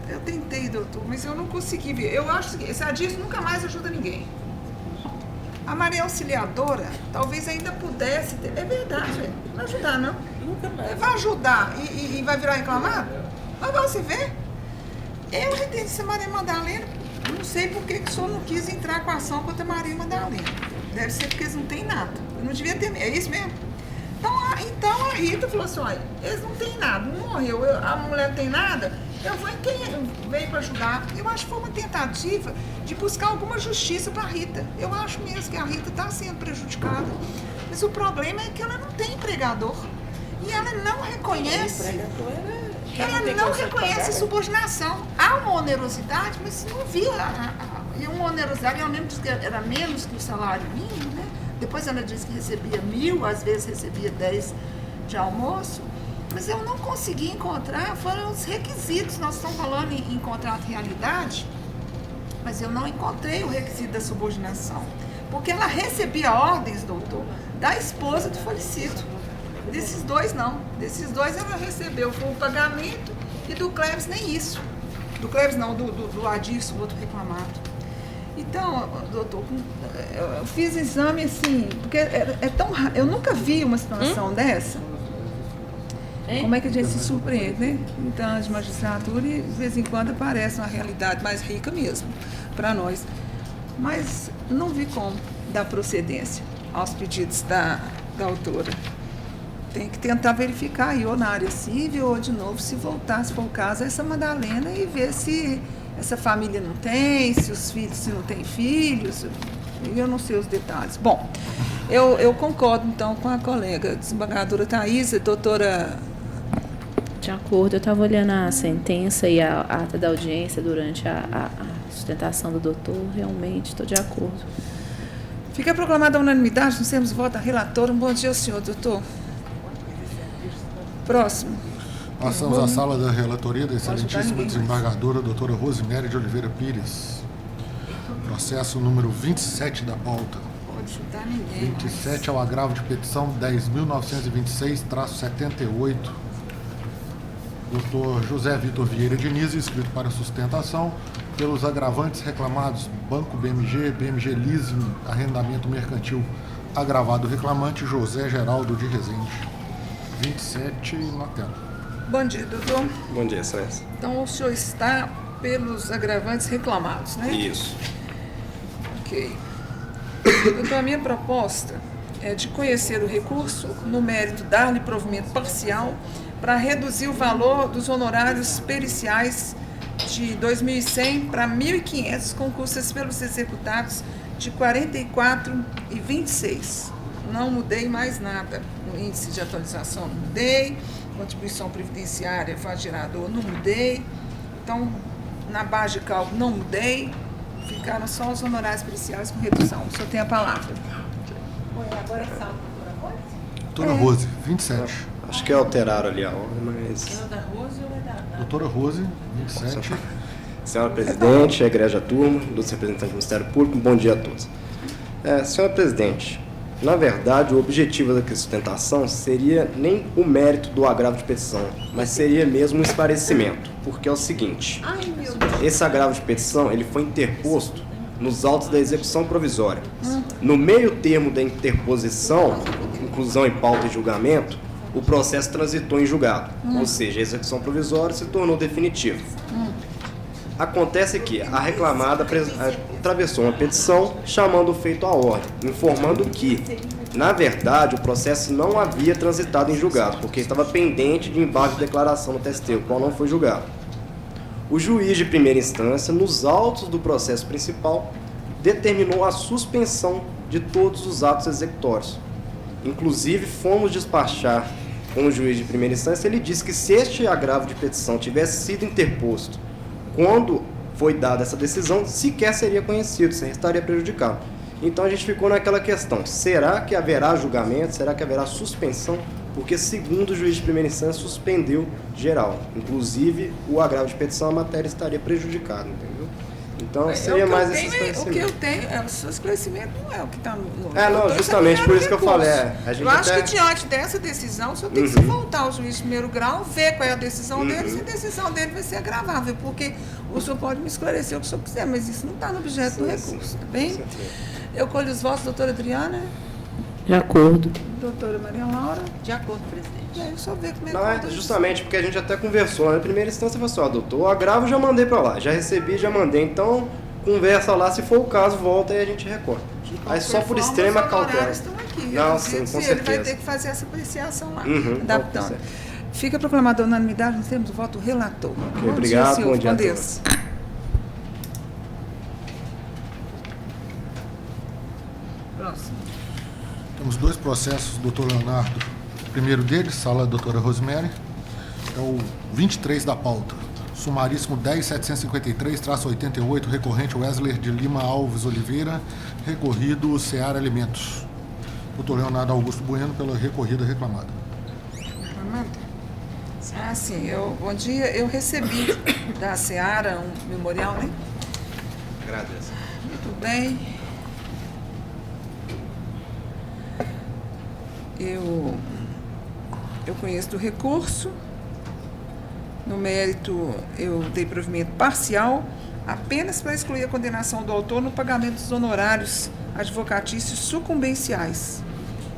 Eu tentei, doutor, mas eu não consegui ver. Eu acho que esse Adirson nunca mais ajuda ninguém. A Maria Auxiliadora talvez ainda pudesse ter. É verdade, não vai ajudar, não. Nunca mais. Vai ajudar e vai virar reclamado? Mas você vê? Eu entendi essa Maria Madalena, não sei por que o senhor não quis entrar com a ação contra a Maria Madalena. Deve ser porque eles não têm nada. Eu não devia ter. É isso mesmo? Então a Rita falou assim, olha, eles não têm nada, não morreu, a mulher não tem nada, eu vou em quem veio para ajudar. Eu acho que foi uma tentativa de buscar alguma justiça para a Rita. Eu acho mesmo que a Rita está sendo prejudicada. Mas o problema é que ela não tem empregador. E ela não reconhece. Ela não reconhece subordinação. Há uma onerosidade, mas não viu. E uma onerosidade, ela mesmo disse que era menos que o salário mínimo, né? Depois ela disse que recebia 1.000, às vezes recebia 10 de almoço. Mas eu não consegui encontrar, foram os requisitos. Nós estamos falando em contrato de realidade, mas eu não encontrei o requisito da subordinação. Porque ela recebia ordens, doutor, da esposa do falecido. Desses dois, não. Desses dois ela recebeu foi o pagamento e do Cleves nem isso. Do Cleves não, do Adirson, o outro reclamado. Então, doutor, eu fiz exame assim, porque é tão raro. Eu nunca vi uma situação dessa. Como é que a gente se surpreende, né? Então, de magistratura e de vez em quando aparece uma realidade mais rica mesmo para nós. Mas não vi como dar procedência aos pedidos da autora. Tem que tentar verificar aí, ou na área civil, ou de novo, se voltar, se for o caso, essa Madalena e ver se essa família não tem, se os filhos, se não tem filhos, eu não sei os detalhes. Bom, eu concordo, então, com a colega desembargadora Thaisa, doutora... De acordo, eu estava olhando a sentença e a ata da audiência durante a sustentação do doutor, realmente estou de acordo. Fica proclamada a unanimidade, nós temos voto da relatora. Um bom dia ao senhor, doutor. Próximo. Passamos à sala da relatoria da excelentíssima desembargadora doutora Rosiméria de Oliveira Pires. Processo número 27 da pauta. Pode chutar ninguém. 27 ao agravo de petição 10.926-78. Doutor José Vitor Vieira Diniz, inscrito para sustentação pelos agravantes reclamados Banco BMG, BMG Leasing, Arrendamento Mercantil, agravado reclamante José Geraldo de Rezende. 27 na tela. Bom dia, doutor. Bom dia, excelência. Então, o senhor está pelos agravantes reclamados, né? Isso. Ok. Doutor, a minha proposta é de conhecer o recurso, no mérito dar-lhe provimento parcial para reduzir o valor dos honorários periciais de 2.100 para 1.500 com custas pelos executados de 44,26. Não mudei mais nada. No índice de atualização não mudei, contribuição previdenciária gerador não mudei, então na base de cálculo não mudei, ficaram só os honorários periciais com redução. O senhor tem a palavra. Agora é salvo, doutora Rose, 27. Acho que alteraram ali a ordem, mas... É o da Rose ou é da... Doutora Rose, 27. Senhora Presidente, egrégia turma, dos representantes do Ministério Público, bom dia a todos. Senhora Presidente, na verdade, o objetivo da sustentação seria nem o mérito do agravo de petição, mas seria mesmo um esclarecimento, porque é o seguinte, esse agravo de petição ele foi interposto nos autos da execução provisória. No meio termo da interposição, inclusão em pauta e julgamento, o processo transitou em julgado, ou seja, a execução provisória se tornou definitiva. Acontece que a reclamada atravessou uma petição chamando o feito à ordem, informando que, na verdade, o processo não havia transitado em julgado, porque estava pendente de embargo de declaração no TST, o qual não foi julgado. O juiz de primeira instância, nos autos do processo principal, determinou a suspensão de todos os atos executórios. Inclusive, fomos despachar com o juiz de primeira instância, ele disse que se este agravo de petição tivesse sido interposto quando foi dada essa decisão, sequer seria conhecido, se estaria prejudicado. Então a gente ficou naquela questão, será que haverá julgamento, será que haverá suspensão? Porque, segundo o juiz de primeira instância, suspendeu geral. Inclusive, o agravo de petição, a matéria estaria prejudicada, entendeu? Então, seria mais esse esclarecimento. O que eu tenho, o seu esclarecimento não é o que está no... Não, justamente por isso que eu falei. Eu acho que diante dessa decisão, o senhor tem que se voltar ao juiz de primeiro grau, ver qual é a decisão dele, se a decisão dele vai ser agravável, porque o senhor pode me esclarecer o que o senhor quiser, mas isso não está no objeto do recurso, tá bem? Eu colho os votos, doutora Adriana. De acordo. Doutora Maria Laura. De acordo, presidente. E aí, só ver como é que Não, é justamente porque a gente até conversou. Na primeira instância, falou assim, doutor, o agravo já mandei para lá, já recebi, já mandei. Então, conversa lá, se for o caso, volta e a gente recorta. Aí só por extrema cautela. Estão aqui. Não, sim, com certeza. Ele vai ter que fazer essa apreciação lá. Adaptando. Fica proclamada a unanimidade, nós temos o voto relator. Okay, obrigado, bom dia a todos. Próximo. Temos 2 processos, doutor Leonardo. O primeiro deles, sala da doutora Rosemary, é o 23 da pauta. Sumaríssimo 10.753-88, recorrente Wesley de Lima Alves Oliveira, recorrido Seara Alimentos. Doutor Leonardo Augusto Bueno, pela recorrida reclamada. Reclamada? Ah, sim. Bom dia. Eu recebi da Seara um memorial, né? Agradeço. Muito bem. Eu conheço do recurso. No mérito, eu dei provimento parcial, apenas para excluir a condenação do autor no pagamento dos honorários advocatícios sucumbenciais.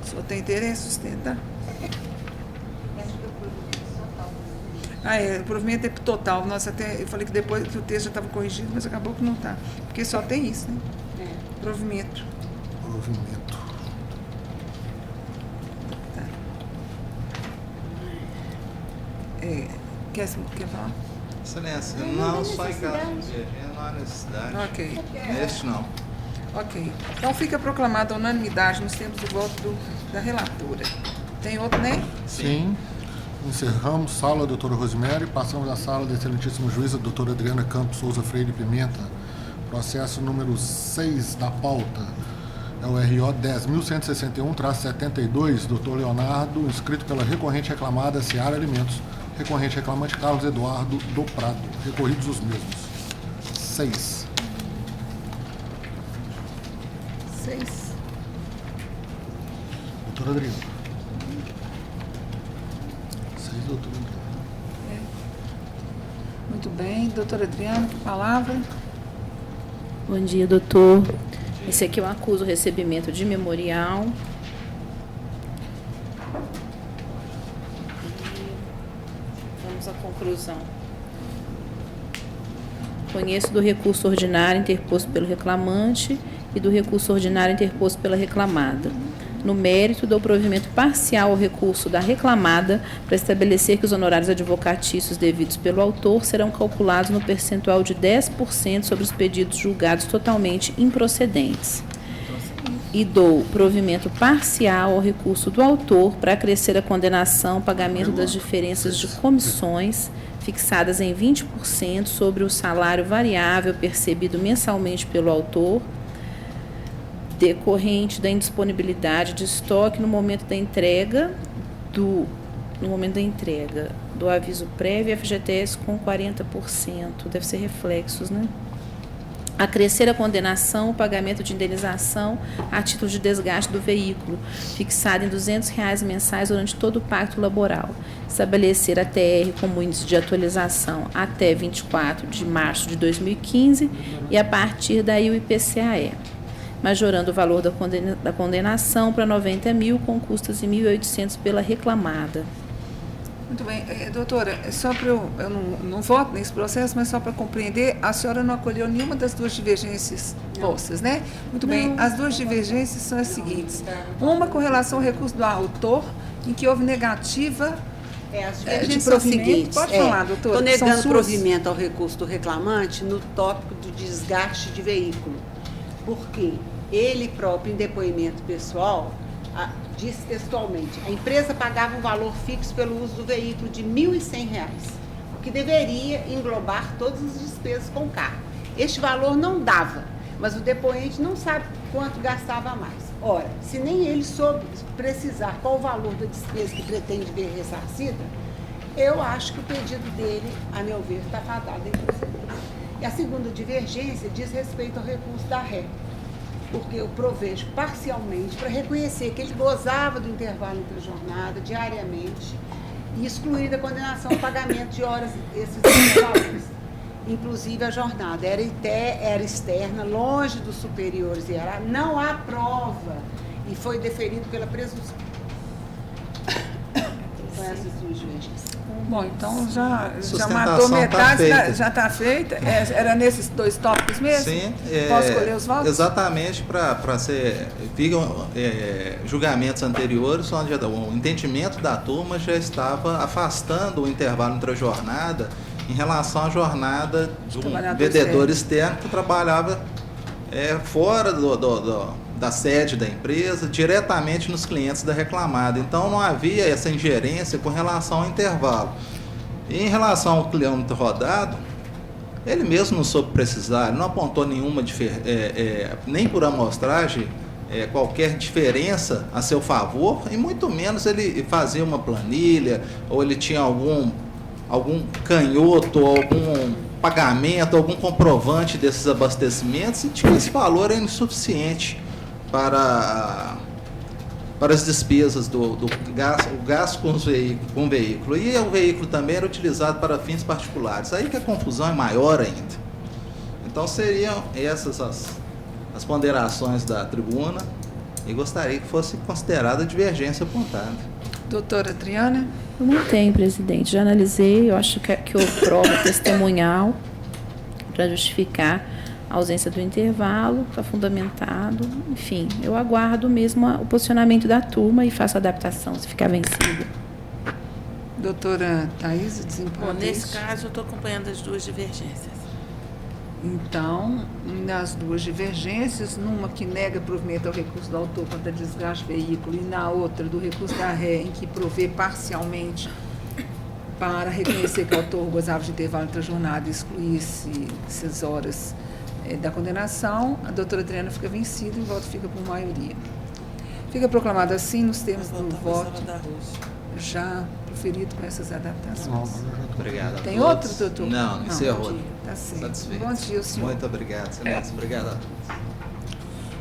O senhor tem interesse em sustentar? O provimento é total. Nossa, eu falei que depois que o texto já estava corrigido, mas acabou que não está. Porque só tem isso, né? Provimento. Provimento. Tá. Quer falar? Excelência, não só em caso de não há necessidade. Ok. Neste não. Ok. Então fica proclamada a unanimidade nos termos do voto da relatora. Tem outro, né? Sim. Encerramos sala doutora Rosemary, passamos à sala da excelentíssima juíza doutora Adriana Campos Souza Freire Pimenta. Processo número 6 da pauta. É o RO 10.161-72, doutor Leonardo, inscrito pela recorrente reclamada Seara Alimentos. Recorrente reclamante Carlos Eduardo do Prado. Recorridos os mesmos. 6. 6. Doutora Adriana. 6, doutora Adriana. Muito bem. Doutora Adriana, que palavra? Bom dia, doutor. Esse aqui eu acuso o recebimento de memorial. Vamos à conclusão. Conheço do recurso ordinário interposto pelo reclamante e do recurso ordinário interposto pela reclamada. No mérito, dou provimento parcial ao recurso da reclamada para estabelecer que os honorários advocatícios devidos pelo autor serão calculados no percentual de 10% sobre os pedidos julgados totalmente improcedentes. E dou provimento parcial ao recurso do autor para acrescer a condenação, pagamento das diferenças de comissões fixadas em 20% sobre o salário variável percebido mensalmente pelo autor, decorrente da indisponibilidade de estoque no momento da entrega do aviso prévio FGTS com 40%. Deve ser reflexos, né? Acrescer a condenação, o pagamento de indenização a título de desgaste do veículo, fixado em R$ 200 mensais durante todo o pacto laboral. Estabelecer a TR como índice de atualização até 24 de março de 2015 e, a partir daí, o IPCAE, majorando o valor da condenação para 90 mil, com custas de 1.800 pela reclamada. Muito bem. Doutora, só para eu não voto nesse processo, mas só para compreender, a senhora não acolheu nenhuma das duas divergências vossas, né? Muito bem. As duas divergências são as seguintes. Uma com relação ao recurso do autor, em que houve negativa de provimento. Pode falar, doutora. Estou negando provimento ao recurso do reclamante no tópico do desgaste de veículo. porque ele próprio, em depoimento pessoal, disse textualmente, a empresa pagava um valor fixo pelo uso do veículo de R$ 1.100, o que deveria englobar todas as despesas com o carro. Este valor não dava, mas o depoente não sabe quanto gastava mais. Ora, se nem ele soube precisar qual o valor da despesa que pretende ver ressarcida, eu acho que o pedido dele, a meu ver, está fadado em procedência. E a segunda divergência diz respeito ao recurso da ré, porque eu provejo parcialmente para reconhecer que ele gozava do intervalo entre a jornada diariamente e excluir da condenação o pagamento de horas esses valores. Inclusive a jornada era externa, longe dos superiores e era, não há prova e foi deferido pela presunção. Com essas duas divergências. Bom, então já Sustentação matou metade, tá feita. já está feita. Era nesses 2 tópicos mesmo? Sim. Posso escolher os votos? Exatamente, para ser... Ficam julgamentos anteriores, onde o entendimento da turma já estava afastando o intervalo entre a jornada em relação à jornada de um vendedor externo que trabalhava fora da sede da empresa, diretamente nos clientes da reclamada. Então, não havia essa ingerência com relação ao intervalo. E em relação ao quilômetro rodado, ele mesmo não soube precisar, ele não apontou nenhuma nem por amostragem, qualquer diferença a seu favor, e muito menos ele fazia uma planilha, ou ele tinha algum canhoto, algum pagamento, algum comprovante desses abastecimentos, e tinha esse valor insuficiente para as despesas do gasto com o veículo. E o veículo também era utilizado para fins particulares. Aí que a confusão é maior ainda. Então seriam essas as ponderações da tribuna, e gostaria que fosse considerada a divergência apontada. Doutora Adriana? Eu não tenho, presidente. Já analisei, eu acho que houve prova testemunhal para justificar a ausência do intervalo, está fundamentado. Enfim, eu aguardo mesmo o posicionamento da turma e faço a adaptação se ficar vencida. Doutora Thaís, desempenho. Nesse caso, eu estou acompanhando as 2 divergências. Então, nas 2 divergências, numa que nega provimento ao recurso do autor contra desgaste do veículo e na outra do recurso da ré, em que provê parcialmente para reconhecer que o autor gozava de intervalo entre a jornada e excluísse essas horas da condenação, a doutora Adriana fica vencida e o voto fica por maioria. Fica proclamado assim nos termos do voto já proferido com essas adaptações. Obrigado. Tem outro, doutor? Não, encerrou. Tá certo. Satisfeito. Bom dia, senhor. Muito obrigado, excelência. Obrigado a todos.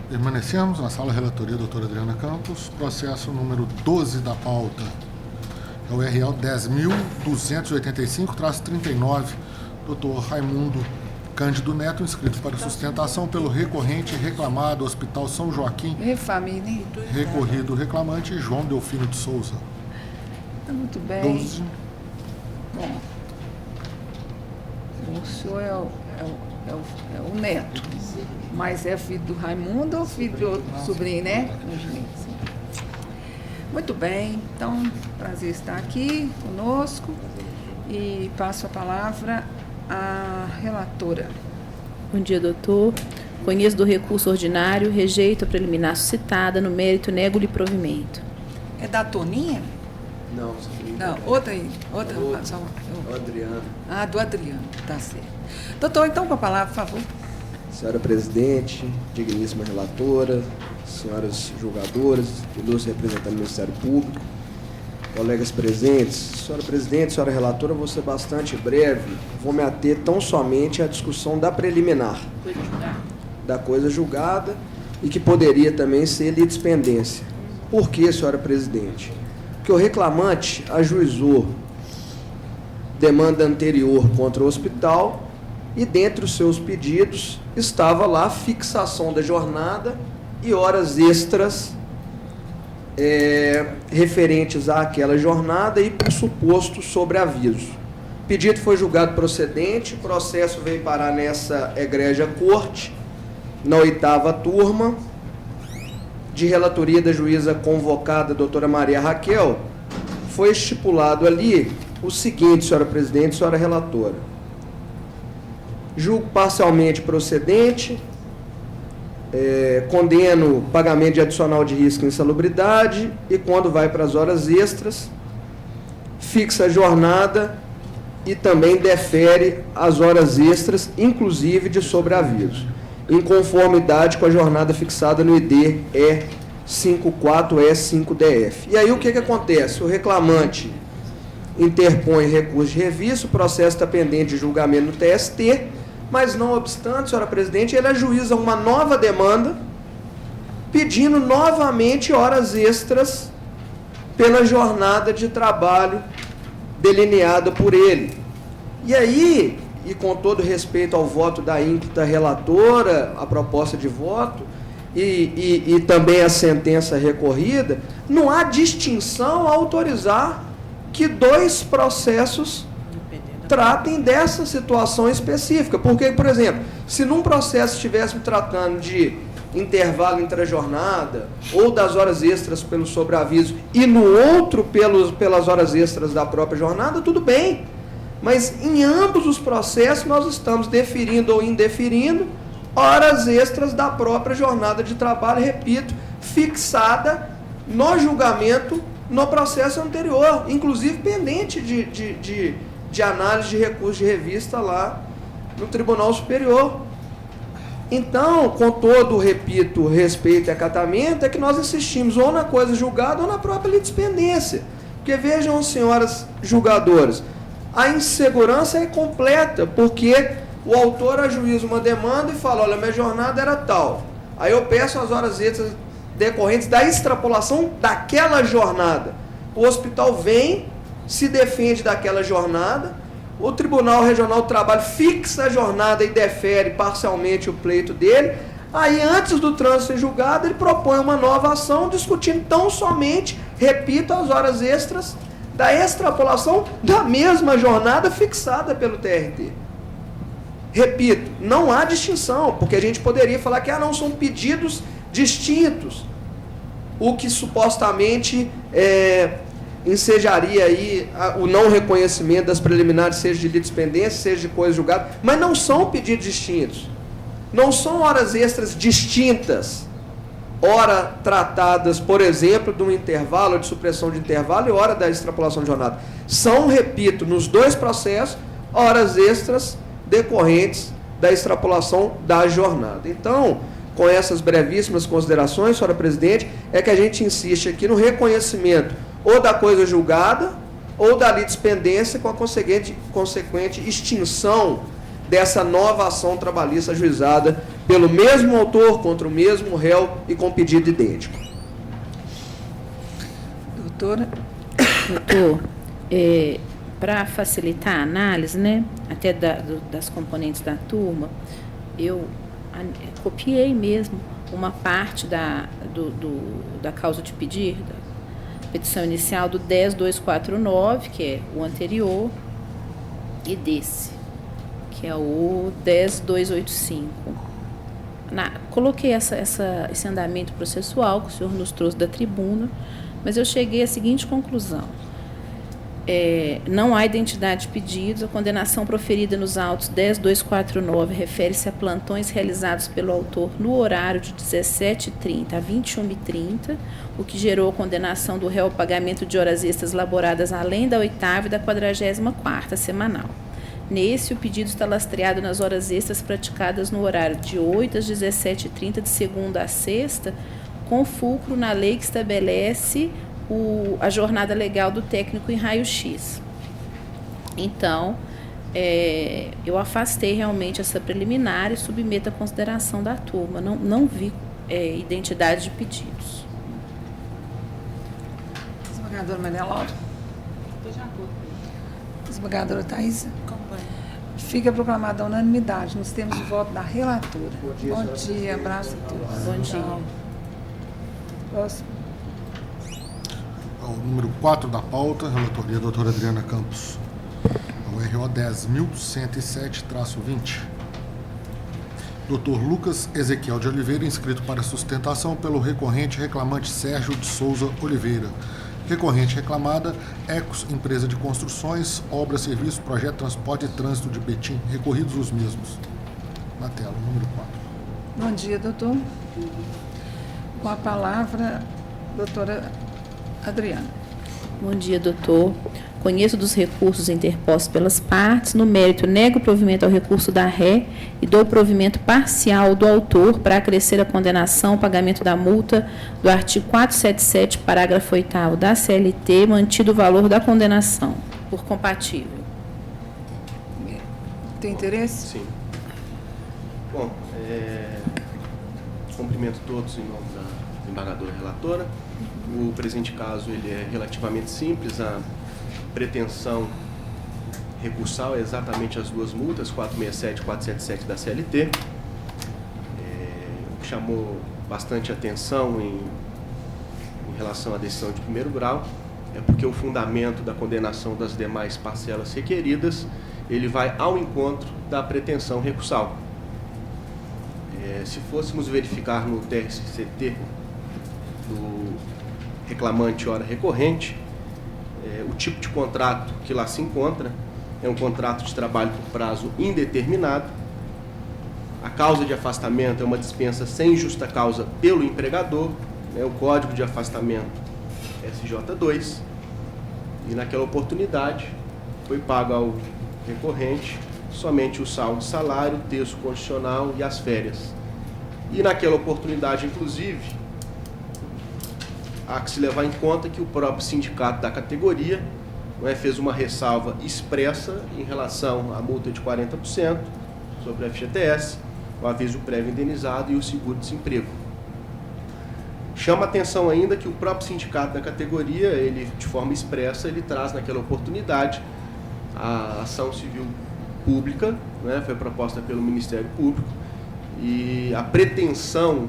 Permanecemos na sala relatoria, doutora Adriana Campos. Processo número 12 da pauta. É o RL 10.285-39, doutor Raimundo Cândido Neto, inscrito para sustentação pelo recorrente reclamado Hospital São Joaquim. Recorrido reclamante João Delfino de Souza. Tá muito bem. 12. Bom, o senhor é o neto, mas é filho do Raimundo ou filho de outro sobrinho, né? Muito bem, então, prazer estar aqui conosco e passo a palavra à relatora. Bom dia, doutor. Conheço do recurso ordinário, rejeito a preliminar suscitada, no mérito nego-lhe provimento. É da Toninha? Não, outra aí. Outra. Do Adriano. Ah, do Adriano, tá certo. Doutor, então, com a palavra, por favor. Senhora presidente, digníssima relatora, senhoras julgadoras, ilustre representante do Ministério Público, colegas presentes, senhora presidente, senhora relatora, vou ser bastante breve, vou me ater tão somente à discussão da preliminar, da coisa julgada e que poderia também ser litispendência. Por que, senhora presidente? Porque o reclamante ajuizou demanda anterior contra o hospital e, dentre os seus pedidos, estava lá a fixação da jornada e horas extras referentes àquela jornada e por suposto sobreaviso. O pedido foi julgado procedente, o processo veio parar nessa egrégia corte, na 8ª turma, de relatoria da juíza convocada, doutora Maria Raquel, foi estipulado ali o seguinte, senhora presidente, senhora relatora. Julgo parcialmente procedente condeno pagamento de adicional de risco e insalubridade, e quando vai para as horas extras, fixa a jornada e também defere as horas extras, inclusive de sobreaviso, em conformidade com a jornada fixada no ID E54E5DF. E aí o que acontece? O reclamante interpõe recurso de revista, o processo está pendente de julgamento no TST, mas não obstante, senhora presidente, ele ajuiza uma nova demanda, pedindo novamente horas extras pela jornada de trabalho delineada por ele. E aí, e com todo respeito ao voto da ínclita relatora, a proposta de voto, e também a sentença recorrida, não há distinção a autorizar que 2 processos tratem dessa situação específica. Porque, por exemplo, se num processo estivéssemos tratando de intervalo intrajornada ou das horas extras pelo sobreaviso e no outro pelas horas extras da própria jornada, tudo bem. Mas em ambos os processos nós estamos deferindo ou indeferindo horas extras da própria jornada de trabalho, repito, fixada no julgamento no processo anterior, inclusive pendente de análise de recurso de revista lá no Tribunal Superior. Então, com todo, repito, respeito e acatamento, é que nós insistimos ou na coisa julgada ou na própria litispendência. Porque vejam, senhoras julgadoras, a insegurança é completa, porque o autor ajuiza uma demanda e fala, olha, minha jornada era tal. Aí eu peço as horas extras decorrentes da extrapolação daquela jornada. O hospital vem, se defende daquela jornada, o Tribunal Regional do Trabalho fixa a jornada e defere parcialmente o pleito dele, aí antes do trânsito em julgado ele propõe uma nova ação discutindo tão somente, repito, as horas extras da extrapolação da mesma jornada fixada pelo TRT. Repito, não há distinção, porque a gente poderia falar que não são pedidos distintos, o que supostamente ensejaria aí o não reconhecimento das preliminares, seja de litispendência, seja de coisa julgada, mas não são pedidos distintos. Não são horas extras distintas, hora tratadas, por exemplo, de um intervalo, de supressão de intervalo e hora da extrapolação de jornada. São, repito, nos 2 processos, horas extras decorrentes da extrapolação da jornada. Então, com essas brevíssimas considerações, senhora presidente, é que a gente insiste aqui no reconhecimento ou da coisa julgada ou da litispendência com a consequente extinção dessa nova ação trabalhista ajuizada pelo mesmo autor contra o mesmo réu e com pedido idêntico. Doutora? Doutor, para facilitar a análise, né, até das componentes da turma, eu copiei mesmo uma parte da causa de pedir, da petição inicial do 10.249, que é o anterior, e desse, que é o 10.285. Coloquei esse andamento processual que o senhor nos trouxe da tribuna, mas eu cheguei à seguinte conclusão. Não há identidade de pedidos, a condenação proferida nos autos 10.249 refere-se a plantões realizados pelo autor no horário de 17h30 a 21h30, o que gerou a condenação do réu ao pagamento de horas extras laboradas além da 8ª e da 44ª semanal. Nesse, o pedido está lastreado nas horas extras praticadas no horário de 8 às 17h30, de segunda a sexta, com fulcro na lei que estabelece a jornada legal do técnico em raio-x. Então, eu afastei realmente essa preliminar e submeto à consideração da turma. Não vi identidade de pedidos. Desembargadora Maria Laura. Desembargadora Thaisa. Fica proclamada a unanimidade. Nós temos o voto da relatora. Bom dia, abraço a todos. Bom dia. Próximo. O número 4 da pauta, relatoria doutora Adriana Campos. O RO 10.107-20. Dr. Lucas Ezequiel de Oliveira, inscrito para sustentação pelo recorrente reclamante Sérgio de Souza Oliveira. Recorrente reclamada, Ecos, empresa de construções, obra, serviço, projeto, transporte e trânsito de Betim. Recorridos os mesmos. Na tela, número 4. Bom dia, doutor. Com a palavra, doutora Adriana. Bom dia, doutor. Conheço dos recursos interpostos pelas partes. No mérito, nego o provimento ao recurso da ré e dou o provimento parcial do autor para acrescer a condenação ao pagamento da multa do artigo 477, parágrafo 8º da CLT, mantido o valor da condenação, por compatível. Tem interesse? Sim. Bom, cumprimento todos em nome da embargadora relatora. O presente caso ele é relativamente simples. A pretensão recursal é exatamente as duas multas, 467 e 477 da CLT. O que chamou bastante atenção em relação à decisão de primeiro grau é porque o fundamento da condenação das demais parcelas requeridas ele vai ao encontro da pretensão recursal. Se fôssemos verificar no TRCT do reclamante hora recorrente, o tipo de contrato que lá se encontra é um contrato de trabalho por prazo indeterminado. A causa de afastamento é uma dispensa sem justa causa pelo empregador, o código de afastamento SJ2, e naquela oportunidade foi pago ao recorrente somente o saldo de salário, o terço constitucional e as férias. E naquela oportunidade, inclusive, há que se levar em conta que o próprio sindicato da categoria fez uma ressalva expressa em relação à multa de 40% sobre a FGTS, o aviso prévio indenizado e o seguro-desemprego. Chama a atenção ainda que o próprio sindicato da categoria, ele de forma expressa, ele traz naquela oportunidade a ação civil pública, foi proposta pelo Ministério Público, e a pretensão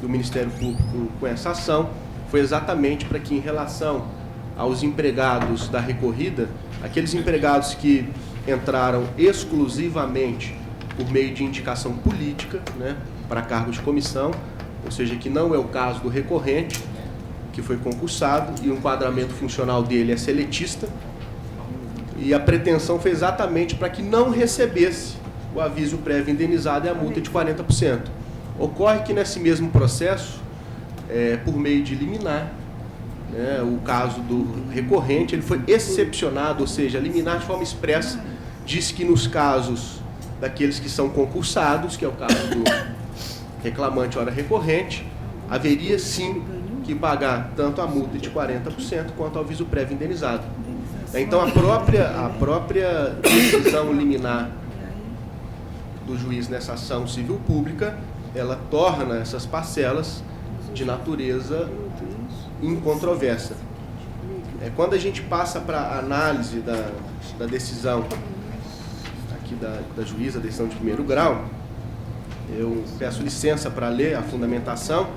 do Ministério Público com essa ação foi exatamente para que, em relação aos empregados da recorrida, aqueles empregados que entraram exclusivamente por meio de indicação política, para cargo de comissão, ou seja, que não é o caso do recorrente, que foi concursado, e o enquadramento funcional dele é seletista, e a pretensão foi exatamente para que não recebesse o aviso prévio indenizado e a multa de 40%. Ocorre que nesse mesmo processo, por meio de liminar, o caso do recorrente, ele foi excepcionado, ou seja, liminar de forma expressa, diz que nos casos daqueles que são concursados, que é o caso do reclamante hora recorrente, haveria sim que pagar tanto a multa de 40% quanto o aviso prévio indenizado. Então a própria decisão liminar do juiz nessa ação civil pública, ela torna essas parcelas de natureza incontroversa. Quando a gente passa para a análise da decisão aqui da juíza, a decisão de primeiro grau, eu peço licença para ler a fundamentação,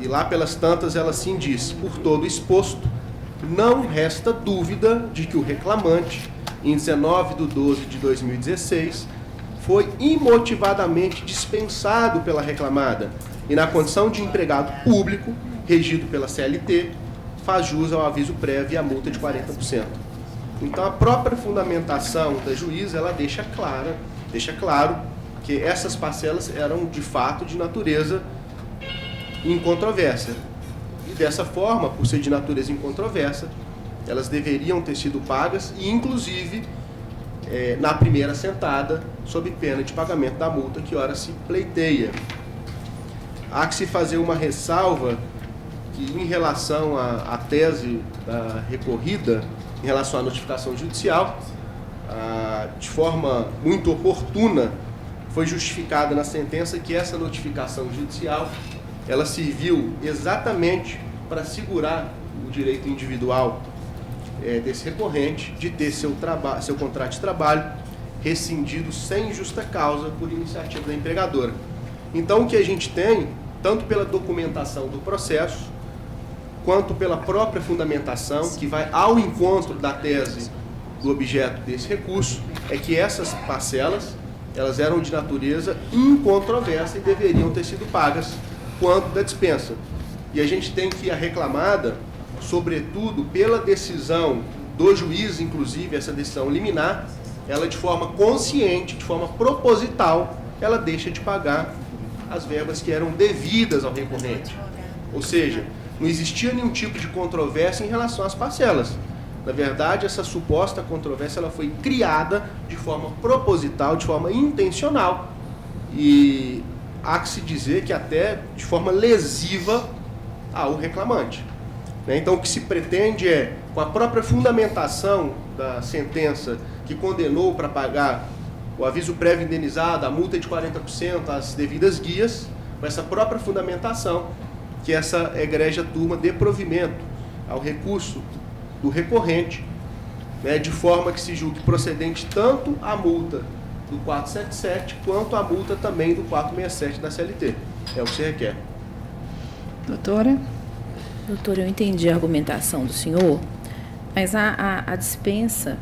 e lá pelas tantas ela sim diz: por todo exposto, não resta dúvida de que o reclamante, em 19/12/2016, foi imotivadamente dispensado pela reclamada e, na condição de empregado público, regido pela CLT, faz jus ao aviso prévio e à multa de 40%. Então, a própria fundamentação da juíza, ela deixa claro que essas parcelas eram, de fato, de natureza incontroversa. E, dessa forma, por ser de natureza incontroversa, elas deveriam ter sido pagas e, inclusive, na primeira sentada, sob pena de pagamento da multa que ora se pleiteia. Há que se fazer uma ressalva que, em relação à tese da recorrida, em relação à notificação judicial, de forma muito oportuna, foi justificada na sentença que essa notificação judicial ela serviu exatamente para assegurar o direito individual desse recorrente de ter seu contrato de trabalho rescindido sem justa causa por iniciativa da empregadora. Então, o que a gente tem, tanto pela documentação do processo, quanto pela própria fundamentação, que vai ao encontro da tese do objeto desse recurso, é que essas parcelas elas eram de natureza incontroversa e deveriam ter sido pagas quanto da dispensa. E a gente tem que a reclamada, sobretudo pela decisão do juiz, inclusive essa decisão liminar, ela de forma consciente, de forma proposital, ela deixa de pagar as verbas que eram devidas ao recorrente. Ou seja, não existia nenhum tipo de controvérsia em relação às parcelas. Na verdade, essa suposta controvérsia ela foi criada de forma proposital, de forma intencional, e há que se dizer que até de forma lesiva ao reclamante. Então, o que se pretende é, com a própria fundamentação da sentença que condenou para pagar o aviso prévio indenizado, a multa de 40%, as devidas guias, com essa própria fundamentação, que essa egrégia turma dê provimento ao recurso do recorrente, de forma que se julgue procedente tanto a multa do 477 quanto a multa também do 467 da CLT. É o que se requer. Doutora? Doutora, eu entendi a argumentação do senhor, mas a dispensa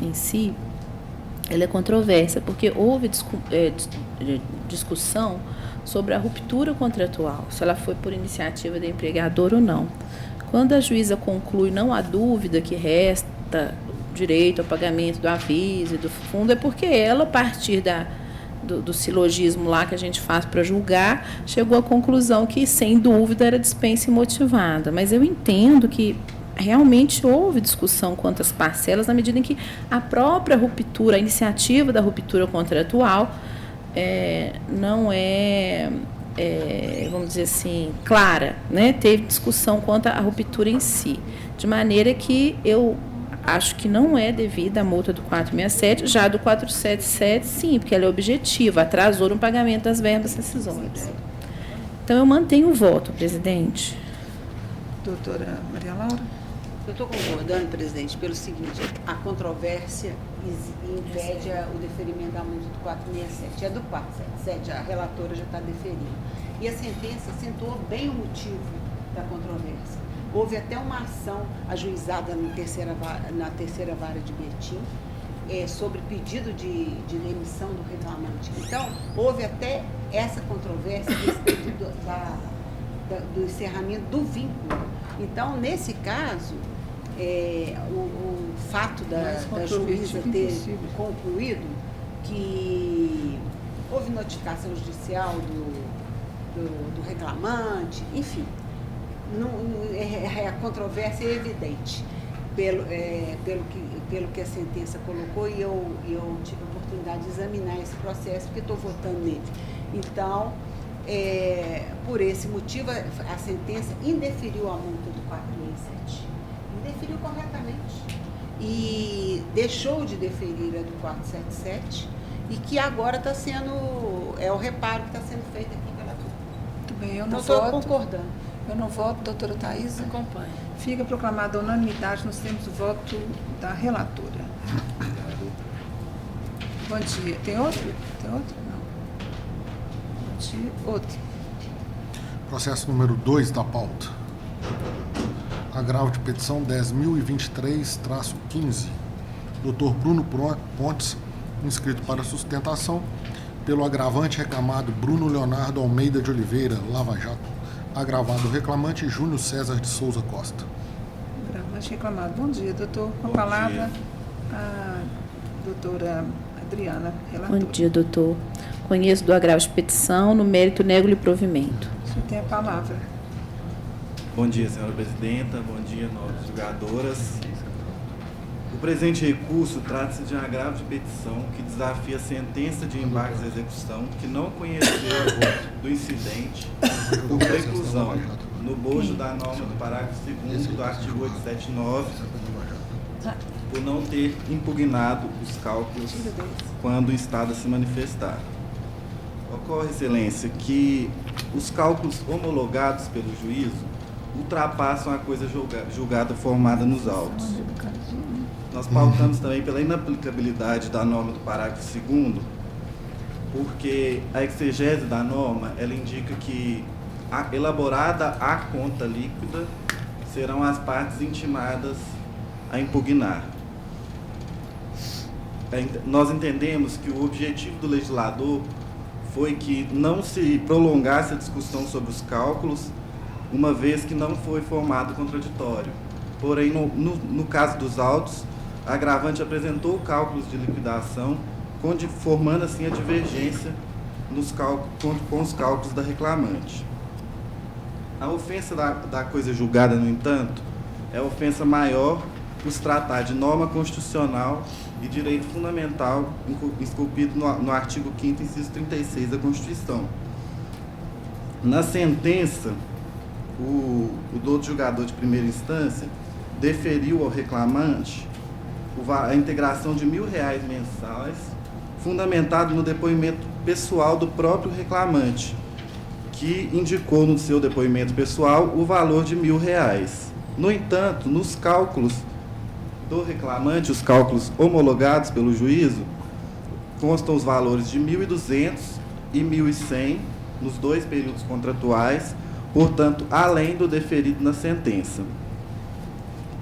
em si, ela é controversa, porque houve discussão sobre a ruptura contratual, se ela foi por iniciativa do empregador ou não. Quando a juíza conclui não há dúvida que resta direito ao pagamento do aviso e do fundo, é porque ela, a partir do silogismo lá que a gente faz para julgar, chegou à conclusão que, sem dúvida, era dispensa imotivada. Mas eu entendo que realmente houve discussão quanto às parcelas, na medida em que a própria ruptura, a iniciativa da ruptura contratual não vamos dizer assim, clara, né? Teve discussão quanto à ruptura em si, de maneira que eu acho que não é devida a multa do 467, já do 477, sim, porque ela é objetiva, atrasou no pagamento das verbas rescisórias. Então, eu mantenho o voto, presidente. Doutora Maria Laura? Eu estou concordando, presidente, pelo seguinte: a controvérsia impede o deferimento da multa do 467. É do 477, a relatora já está deferindo. E a sentença acentuou bem o motivo da controvérsia. Houve até uma ação ajuizada na terceira vara de Betim sobre pedido de demissão do reclamante. Então, houve até essa controvérsia a respeito do encerramento do vínculo. Então, nesse caso, o fato da juíza ter concluído que houve notificação judicial do reclamante, enfim, a controvérsia é evidente pelo que a sentença colocou, e eu tive a oportunidade de examinar esse processo, porque estou votando nele. Então, por esse motivo, a sentença indeferiu a multa do 467. Indeferiu corretamente. E deixou de deferir a do 477, e que agora está sendo, é o reparo que está sendo feito aqui pela turma. Muito bem, eu não então, voto. Estou concordando. Eu não voto, doutora Thais. Acompanhe. Fica proclamada a unanimidade, nós temos o voto da relatora. Bom dia. Tem outro? Tem outro? Não. Bom dia. Outro. Processo número 2 da pauta. Agravo de petição 10.023-15. Dr. Bruno Pontes, inscrito para sustentação, pelo agravante reclamado Bruno Leonardo Almeida de Oliveira, Lava Jato. Agravado reclamante Júnior César de Souza Costa. Agravante reclamado. Bom dia, doutor. Com a palavra, a doutora Adriana, relatora. Bom dia, doutor. Conheço do agravo de petição, no mérito nego-lhe provimento. O senhor tem a palavra. Bom dia, senhora presidenta. Bom dia, nobres julgadoras. O presente recurso trata-se de um agravo de petição que desafia a sentença de embargo de execução que não conheceu do incidente por preclusão no bojo da norma do parágrafo 2º do artigo 879, por não ter impugnado os cálculos quando instado a se manifestar. Ocorre, excelência, que os cálculos homologados pelo juízo ultrapassam a coisa julgada formada nos autos. Nós pautamos também pela inaplicabilidade da norma do parágrafo 2º, porque a exegese da norma, ela indica que, elaborada a conta líquida, serão as partes intimadas a impugnar. Nós entendemos que o objetivo do legislador foi que não se prolongasse a discussão sobre os cálculos, uma vez que não foi formado contraditório. Porém, no caso dos autos, a agravante apresentou cálculos de liquidação, formando assim a divergência com os cálculos da reclamante. A ofensa da coisa julgada, no entanto, é a ofensa maior por se tratar de norma constitucional e direito fundamental esculpido no artigo 5º, inciso 36 da Constituição. Na sentença, o douto julgador de primeira instância deferiu ao reclamante a integração de R$ 1.000 mensais, fundamentado no depoimento pessoal do próprio reclamante, que indicou no seu depoimento pessoal o valor de R$ 1.000. No entanto, nos cálculos do reclamante, os cálculos homologados pelo juízo, constam os valores de R$ 1.200 e R$ 1.100 nos 2 períodos contratuais, portanto, além do deferido na sentença.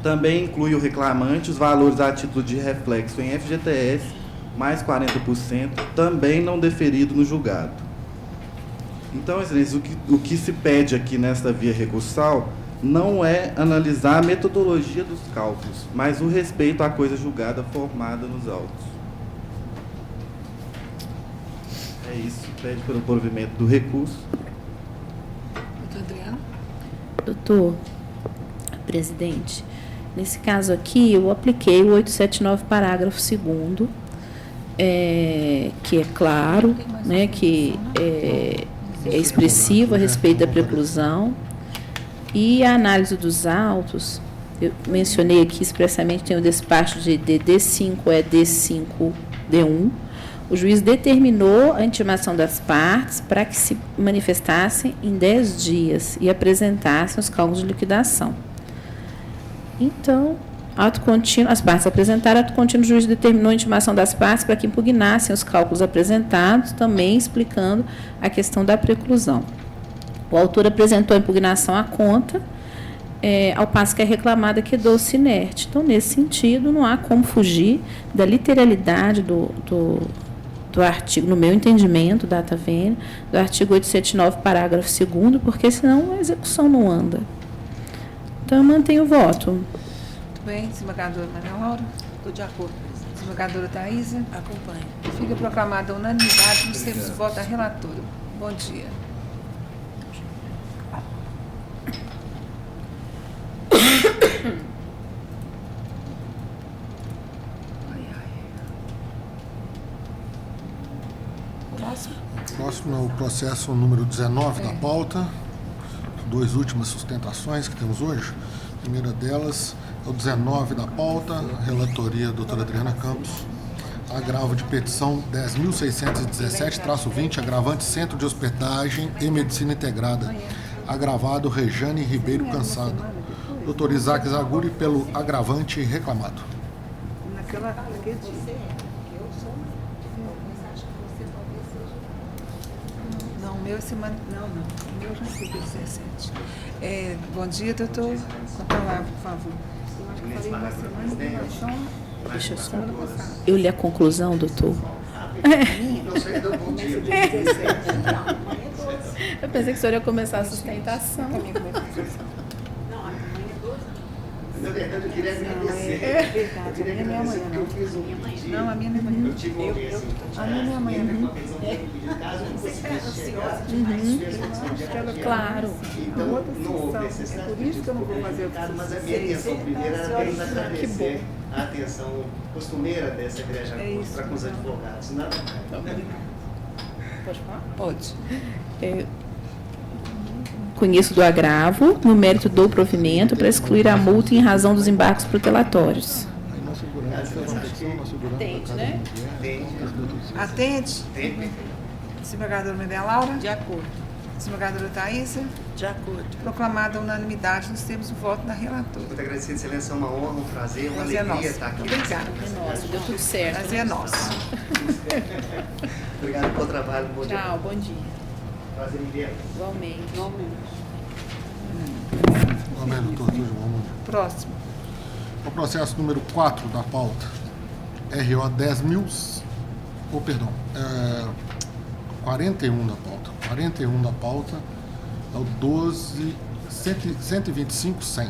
Também inclui o reclamante os valores a título de reflexo em FGTS, mais 40%, também não deferido no julgado. Então, excelência, o que se pede aqui nesta via recursal não é analisar a metodologia dos cálculos, mas o respeito à coisa julgada formada nos autos. É isso, pede pelo provimento do recurso. Doutor Adriano? Doutor presidente, nesse caso aqui, eu apliquei o 879, parágrafo 2º, que é claro, né, que é expressivo a respeito da preclusão. E a análise dos autos, eu mencionei aqui expressamente, tem o despacho de D5 é D5D1. O juiz determinou a intimação das partes para que se manifestassem em 10 dias e apresentassem os cálculos de liquidação. Então, ato contínuo, as partes apresentaram, ato contínuo, o juiz determinou a intimação das partes para que impugnassem os cálculos apresentados, também explicando a questão da preclusão. O autor apresentou a impugnação à conta, ao passo que a reclamada quedou-se inerte. Então, nesse sentido, não há como fugir da literalidade do artigo, no meu entendimento, data vênia, do artigo 879, parágrafo 2º, porque senão a execução não anda. Então, eu mantenho o voto. Muito bem, desembargadora Maria Laura. Estou de acordo. Desembargadora Thaísa. Acompanho. Fica proclamada a unanimidade nos termos do voto da relatora. Bom dia. Próximo é o processo número 19 da pauta. 2 últimas sustentações que temos hoje. A primeira delas é o 19 da pauta, relatoria da doutora Adriana Campos. Agravo de petição 10.617-20, agravante Centro de Hospedagem e Medicina Integrada. Agravado Rejane Ribeiro Cansado. Doutor Isaac Zaguri pelo agravante reclamado. Naquele dia. Não, o meu é semana. Não. O meu já foi 17. Bom dia, doutor. Com a palavra, por favor. Eu acho que falei uma semana em relação. Deixa eu só. Eu li a conclusão, doutor. Eu pensei que o senhor ia começar a sustentação. Na verdade, eu queria agradecer. É verdade, a minha não é amanhã, não. Não, a minha não é amanhã. Eu tive uma vez, a minha não é amanhã, não. Caso não conseguisse chegar, Claro. então não houve necessidade. É por isso que eu não vou fazer o Mas a minha intenção primeiro era apenas agradecer a atenção costumeira dessa igreja para com os advogados. Nada mais. Pode falar? Pode. Conheço do agravo, no mérito do provimento, para excluir a multa em razão dos embargos protelatórios. Atende, né? Atende? Desembargadora Maria Laura? De acordo. Desembargadora Thaísa? De acordo. Proclamada a unanimidade nos termos do voto da relatora. Muito agradecido, excelência, é uma honra, um prazer, uma Prazer alegria nosso. estar aqui. Obrigada. Nossa, deu tudo certo. Prazer é nosso. Obrigado pelo trabalho. Bom dia. Tchau, bom dia. Prazer em ver. Igualmente. Próximo. O processo número 4 da pauta, RO 41 da pauta. 41 da pauta é o 125-100.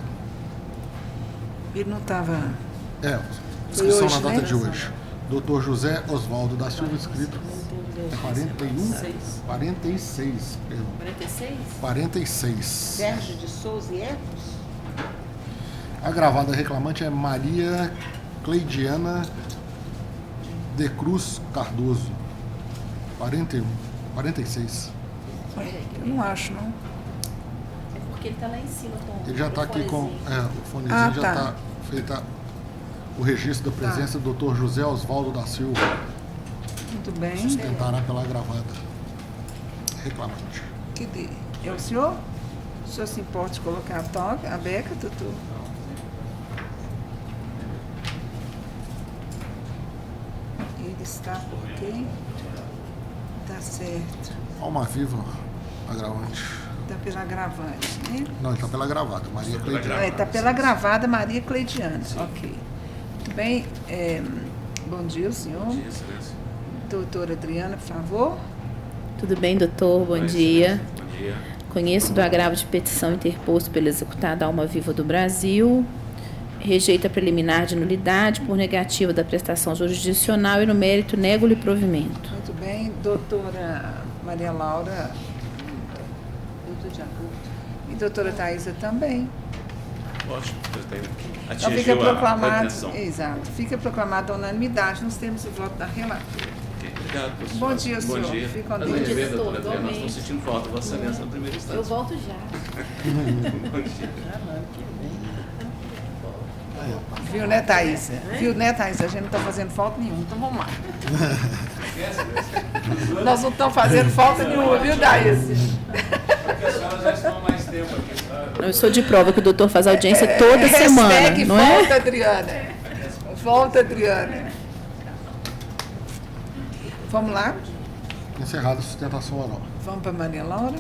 Ele não estava... Inscrição hoje, na data né? de hoje. Dr. José Oswaldo da Silva, inscrito. 41? 46. 46? 46. Sérgio de Souza e Ecos? A gravada reclamante é Maria Cleidiana de Cruz Cardoso. 41. 46. Eu não acho, não. É porque ele está lá em cima com Ele já está aqui com o fonezinho, Ah, já tá. está feita o registro da presença do Dr. José Oswaldo da Silva. Muito bem. Sustentará pela gravada reclamante. É o senhor? O senhor se importa de colocar a beca, doutor? Ele está por quê? Tá certo. Alma Viva, agravante. Está pela gravante, né? Não, ele está pela gravada, Maria Cleidiana. Está pela gravada Maria Cleidiana. Ok. Muito bem. Bom dia, senhor. Bom dia, excelência. Doutora Adriana, por favor. Tudo bem, doutor? Bom dia. Bom dia. Conheço do agravo de petição interposto pela executada Alma Viva do Brasil. Rejeita preliminar de nulidade por negativa da prestação jurisdicional e no mérito nego-lhe provimento. Muito bem. Doutora Maria Laura. Eu estou de acordo. E doutora Thaisa também. Ótimo, Então fica proclamado, atenção. exato, fica proclamada a unanimidade, nós temos o voto da relatora. Obrigado, professor. Bom dia, senhor. Bom dia. Fico Prazer contente. em ver, doutora Adriana. Nós estamos sentindo falta da Vossa Excelência na primeira instância. Eu volto já. Bom dia. Viu, né, Thaisa? Viu, né, Thaisa? A gente não está fazendo falta nenhuma, então vamos lá. Nós não estamos fazendo falta nenhuma, viu, Thaisa? Porque as senhoras já estão há mais tempo aqui, sabe? Eu sou de prova que o doutor faz audiência toda semana, não é? Volta, Adriana. Volta, Adriana. Vamos lá? Encerrada a sustentação oral. Vamos para Maria Laura.